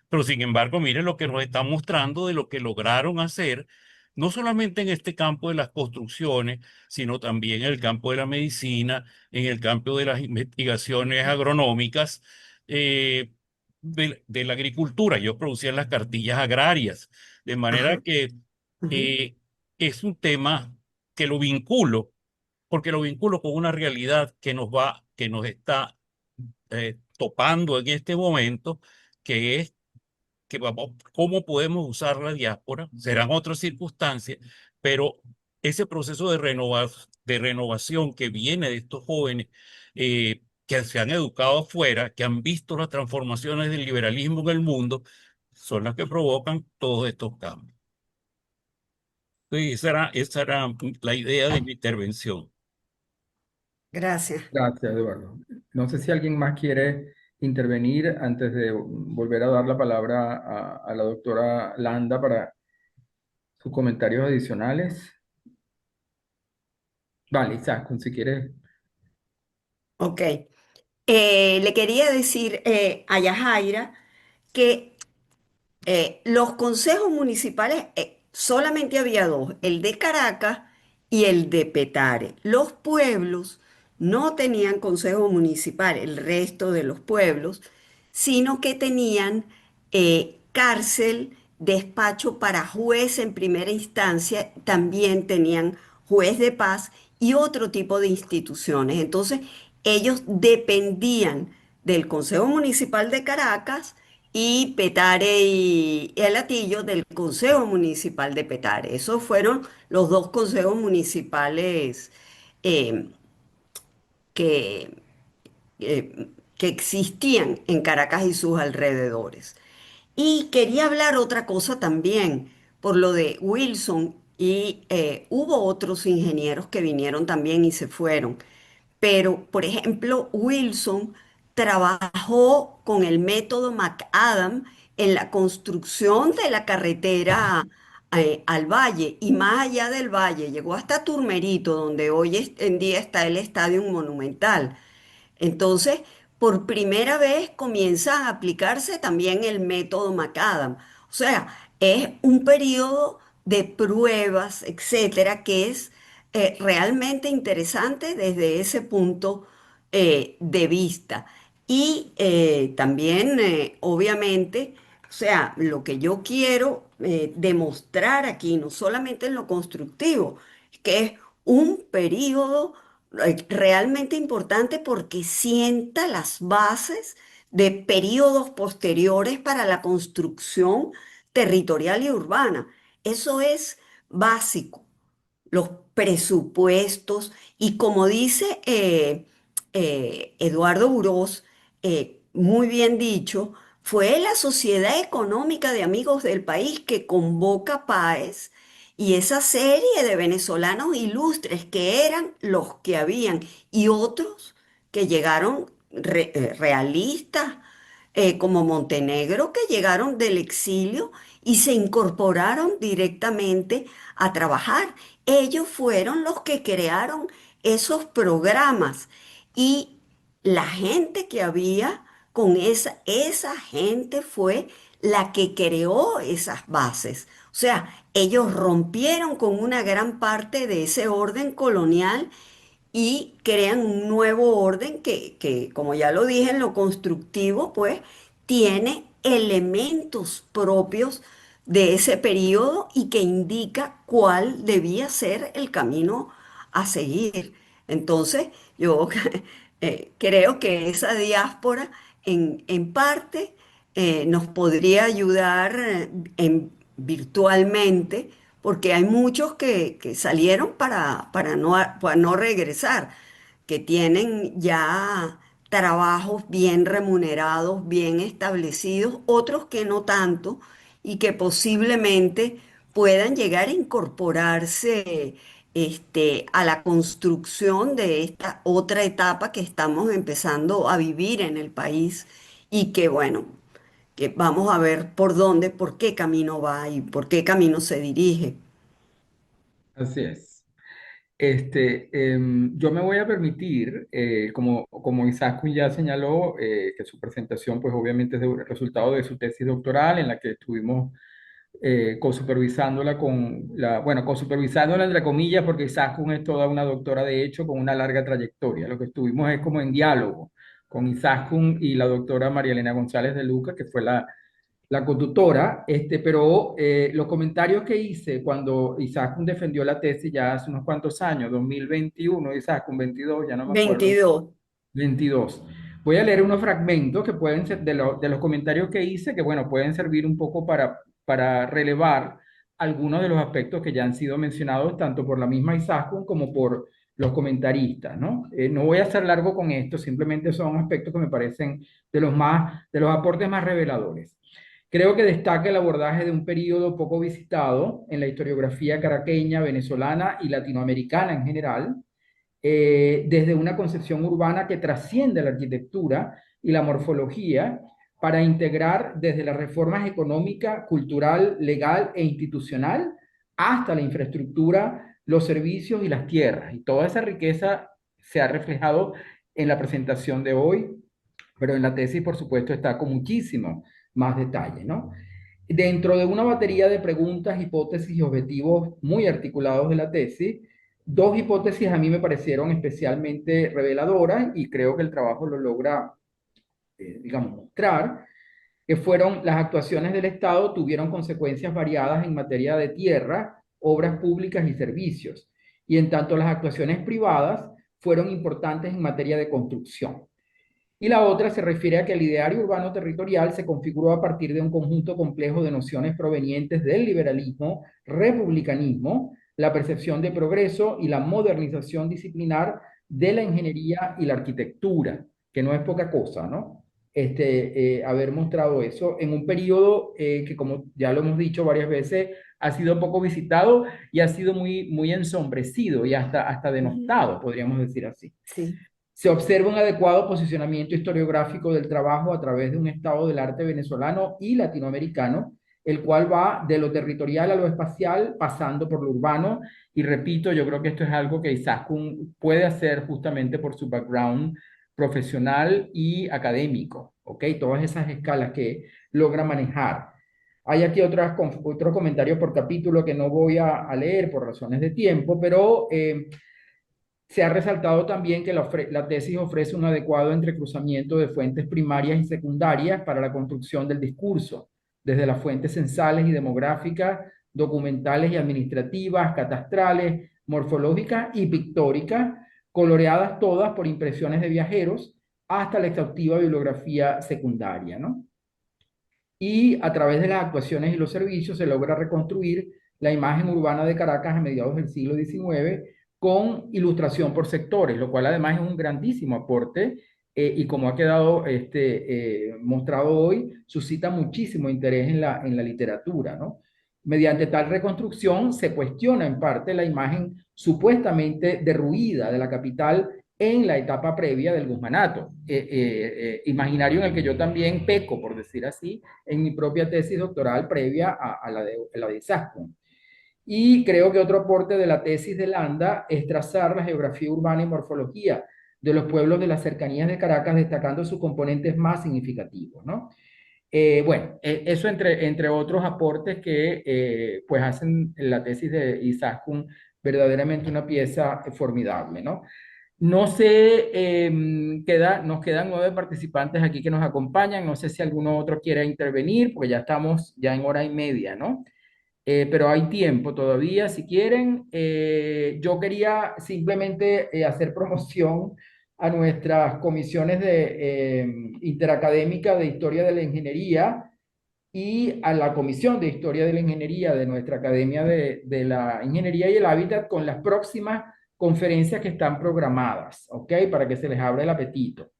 Pero sin embargo, miren lo que nos están mostrando de lo que lograron hacer, no solamente en este campo de las construcciones, sino también en el campo de la medicina, en el campo de las investigaciones agronómicas, eh, de la agricultura. Yo producía las cartillas agrarias, de manera Ajá. que Ujú. eh, es un tema que lo vinculo, porque lo vinculo con una realidad que nos está topando en este momento, que es que vamos, cómo podemos usar la diáspora, serán otras circunstancias, pero ese proceso de renovación que viene de estos jóvenes que se han educado afuera, que han visto las transformaciones del liberalismo en el mundo, son las que provocan todos estos cambios. Sí, esa era la idea de mi intervención. Gracias. Gracias, Eduardo. No sé si alguien más quiere intervenir antes de volver a dar la palabra a la doctora Landa para sus comentarios adicionales. Vale, Isaac, si quieres. Ok. Le quería decir a Yajaira que los consejos municipales, solamente había dos, el de Caracas y el de Petare. Los pueblos no tenían consejo municipal, el resto de los pueblos, sino que tenían cárcel, despacho para juez en primera instancia, también tenían juez de paz y otro tipo de instituciones. Entonces, ellos dependían del Consejo Municipal de Caracas y Petare y El Hatillo del Consejo Municipal de Petare. Esos fueron los dos consejos municipales eh, que, que existían en Caracas y sus alrededores. Y quería hablar otra cosa también, por lo de Wilson, y hubo otros ingenieros que vinieron también y se fueron. Pero, por ejemplo, Wilson trabajó con el método McAdam en la construcción de la carretera al valle y más allá del valle, llegó hasta Turmerito, donde hoy en día está el Estadio Monumental. Entonces, por primera vez comienza a aplicarse también el método Macadam. O sea, es un periodo de pruebas, etcétera, que es realmente interesante desde ese punto de vista. Y también, obviamente, o sea, lo que yo quiero demostrar aquí, no solamente en lo constructivo, es que es un periodo realmente importante porque sienta las bases de periodos posteriores para la construcción territorial y urbana. Eso es básico. los presupuestos y como dice Eduardo Burós, muy bien dicho, fue la Sociedad Económica de Amigos del País que convoca a Páez y esa serie de venezolanos ilustres que eran los que habían y otros que llegaron realistas, como Montenegro, que llegaron del exilio y se incorporaron directamente a trabajar. Ellos fueron los que crearon esos programas y la gente que había con esa gente fue la que creó esas bases. O sea, ellos rompieron con una gran parte de ese orden colonial y crean un nuevo orden como ya lo dije, en lo constructivo, pues tiene elementos propios de ese periodo y que indica cuál debía ser el camino a seguir. Entonces, yo creo que esa diáspora en parte nos podría ayudar virtualmente porque hay muchos que salieron para no regresar, que tienen ya trabajos bien remunerados, bien establecidos, otros que no tanto, y que posiblemente puedan llegar a incorporarse a la construcción de esta otra etapa que estamos empezando a vivir en el país y que, bueno, que vamos a ver por dónde, por qué camino va y por qué camino se dirige. Así es. Yo me voy a permitir, como Isaacun ya señaló, que su presentación, pues obviamente es el resultado de su tesis doctoral, en la que estuvimos co-supervisándola entre comillas, porque Isaacun es toda una doctora de hecho con una larga trayectoria. Lo que estuvimos es como en diálogo con Isaacun y la doctora María Elena González de Luca, que fue la conductora, pero los comentarios que hice cuando Isaacun defendió la tesis ya hace unos cuantos años, 2021, Isaacun 22, ya no me acuerdo, 22. 22. Voy a leer unos fragmentos que pueden ser de los comentarios que hice, que bueno, pueden servir un poco para relevar algunos de los aspectos que ya han sido mencionados tanto por la misma Isaacun como por los comentaristas, ¿no? No voy a ser largo con esto, simplemente son aspectos que me parecen de los aportes más reveladores. Creo que destaca el abordaje de un periodo poco visitado en la historiografía caraqueña, venezolana y latinoamericana en general, desde una concepción urbana que trasciende la arquitectura y la morfología para integrar desde las reformas económica, cultural, legal e institucional hasta la infraestructura, los servicios y las tierras. Y toda esa riqueza se ha reflejado en la presentación de hoy, pero en la tesis, por supuesto, está con muchísimo más detalle, ¿no? Dentro de una batería de preguntas, hipótesis y objetivos muy articulados de la tesis, dos hipótesis a mí me parecieron especialmente reveladoras y creo que el trabajo lo logra, digamos, mostrar, que fueron las actuaciones del Estado tuvieron consecuencias variadas en materia de tierra, obras públicas y servicios, y en tanto las actuaciones privadas fueron importantes en materia de construcción. Y la otra se refiere a que el ideario urbano territorial se configuró a partir de un conjunto complejo de nociones provenientes del liberalismo, republicanismo, la percepción de progreso y la modernización disciplinar de la ingeniería y la arquitectura, que no es poca cosa, ¿no? Haber mostrado eso en un periodo que, como ya lo hemos dicho varias veces, ha sido poco visitado y ha sido muy ensombrecido y hasta denostado, podríamos decir así. Sí. Se observa un adecuado posicionamiento historiográfico del trabajo a través de un estado del arte venezolano y latinoamericano, el cual va de lo territorial a lo espacial, pasando por lo urbano. Y repito, yo creo que esto es algo que Isaacun puede hacer justamente por su background profesional y académico, ¿ok? Todas esas escalas que logra manejar. Hay aquí otros comentarios por capítulo que no voy a leer por razones de tiempo, pero se ha resaltado también que la tesis ofrece un adecuado entrecruzamiento de fuentes primarias y secundarias para la construcción del discurso, desde las fuentes censales y demográficas, documentales y administrativas, catastrales, morfológicas y pictóricas, coloreadas todas por impresiones de viajeros, hasta la exhaustiva bibliografía secundaria, ¿no? Y a través de las actuaciones y los servicios se logra reconstruir la imagen urbana de Caracas a mediados del siglo XIX con ilustración por sectores, lo cual además es un grandísimo aporte y como ha quedado mostrado hoy, suscita muchísimo interés en la literatura, ¿no? Mediante tal reconstrucción se cuestiona en parte la imagen supuestamente derruida de la capital en la etapa previa del Guzmanato, imaginario en el que yo también peco, por decir así, en mi propia tesis doctoral previa a la de Isaacson. Y creo que otro aporte de la tesis de Landa es trazar la geografía urbana y morfología de los pueblos de las cercanías de Caracas, destacando sus componentes más significativos, ¿no? Bueno, eso entre otros aportes que pues hacen la tesis de Isaacson verdaderamente una pieza formidable, ¿no? No sé, nos quedan 9 participantes aquí que nos acompañan. No sé si alguno otro quiere intervenir, porque ya estamos ya en hora y media, ¿no? Pero hay tiempo todavía, si quieren. Yo quería simplemente hacer promoción a nuestras comisiones de interacadémica de Historia de la Ingeniería y a la Comisión de Historia de la Ingeniería de nuestra Academia de la Ingeniería y el Hábitat con las próximas conferencias que están programadas, ¿ok? Para que se les abra el apetito.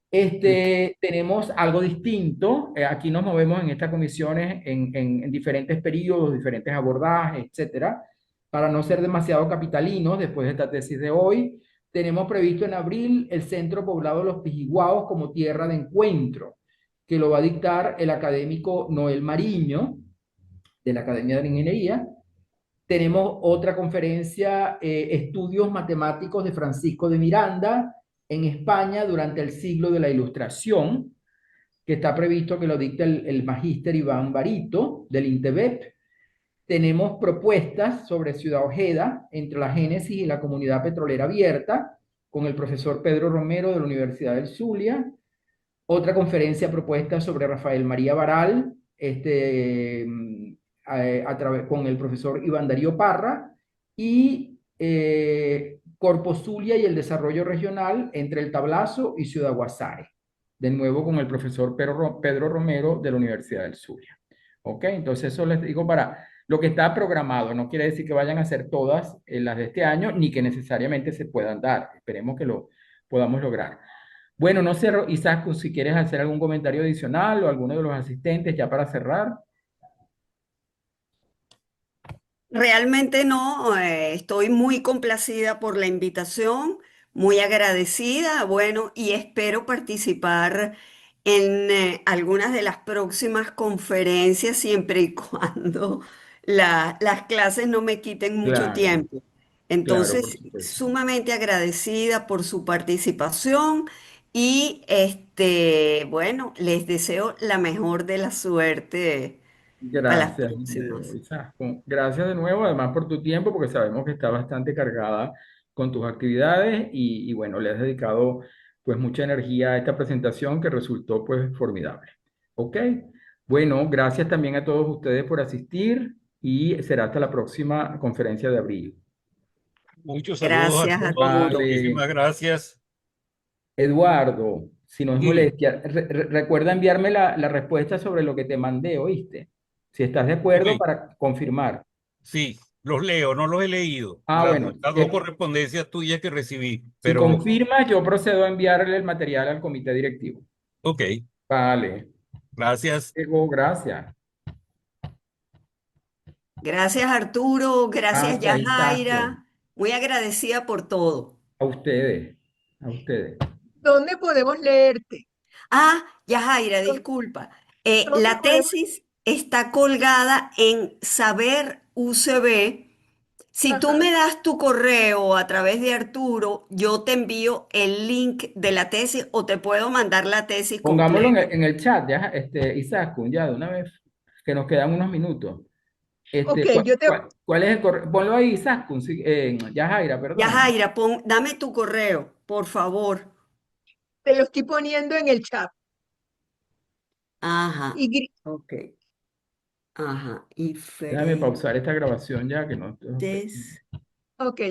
Tenemos algo distinto. Aquí nos movemos en estas comisiones en diferentes periodos, diferentes abordajes, etcétera, para no ser demasiado capitalinos después de esta tesis de hoy. Tenemos previsto en abril el Centro Poblado de los Pijiguaos como tierra de encuentro, que lo va a dictar el académico Noel Mariño, de la Academia de la Ingeniería. Tenemos otra conferencia, Estudios Matemáticos de Francisco de Miranda en España durante el siglo de la Ilustración, que está previsto que lo dicte el magíster Iván Barito del INTEBEP. Tenemos propuestas sobre Ciudad Ojeda entre la génesis y la comunidad petrolera abierta con el profesor Pedro Romero de la Universidad del Zulia. Otra conferencia propuesta sobre Rafael María Baral, con el profesor Iván Darío Parra, y Corpo Zulia y el desarrollo regional entre el Tablazo y Ciudad Guasare, de nuevo con el profesor Pedro Romero de la Universidad del Zulia. ¿Ok? Entonces eso les digo para lo que está programado. No quiere decir que vayan a ser todas las de este año, ni que necesariamente se puedan dar. Esperemos que lo podamos lograr. Bueno, no sé, Isaac, si quieres hacer algún comentario adicional o alguno de los asistentes ya para cerrar. Realmente no, estoy muy complacida por la invitación, muy agradecida, bueno, y espero participar en algunas de las próximas conferencias siempre y cuando las clases no me quiten mucho Claro, tiempo. claro, por Entonces, supuesto. sumamente agradecida por su participación y bueno, les deseo la mejor de la suerte para las Gracias, de nuevo, próximas. Isaac. Gracias de nuevo, además por tu tiempo, porque sabemos que está bastante cargada con tus actividades y bueno, le has dedicado pues mucha energía a esta presentación que resultó pues formidable. ¿Ok? Bueno, gracias también a todos ustedes por asistir y será hasta la próxima conferencia de abril. Muchos saludos a Gracias, todos, Arturo. Vale. muchísimas gracias. Eduardo, si no es Dime, molestia, recuerda enviarme la respuesta sobre lo que te mandé, ¿oíste? Si estás de ok, acuerdo para confirmar. sí, los leo, no los he leído, Ah, bueno, las dos correspondencias tuyas que recibí, si pero confirmas, yo procedo a enviarle el material al comité directivo. ok, Vale, gracias. Diego, gracias. Gracias, Arturo. Gracias, Gracias, Isaco. Yajaira. Muy agradecida por todo. A ustedes, a ustedes. ¿Dónde podemos leerte? Ah, Yajaira, ¿Dó- disculpa. ¿Dónde La podemos? tesis está colgada en Saber UCB. Si tú Ajá. me das tu correo a través de Arturo, yo te envío el link de la tesis o te puedo mandar la tesis Pongámoslo completa. en el chat, ya, Isaco, ya de una vez, que nos quedan unos minutos. Ok, ¿Cuál es el correo? Ponlo ahí, Isaco, sí, ya, Jaira, perdón. Yajaira, dame tu correo, por favor. te lo estoy poniendo en el chat. Ajá, Y, ok. Ajá, y Déjame Frentes. pausar esta grabación ya, que no. ok,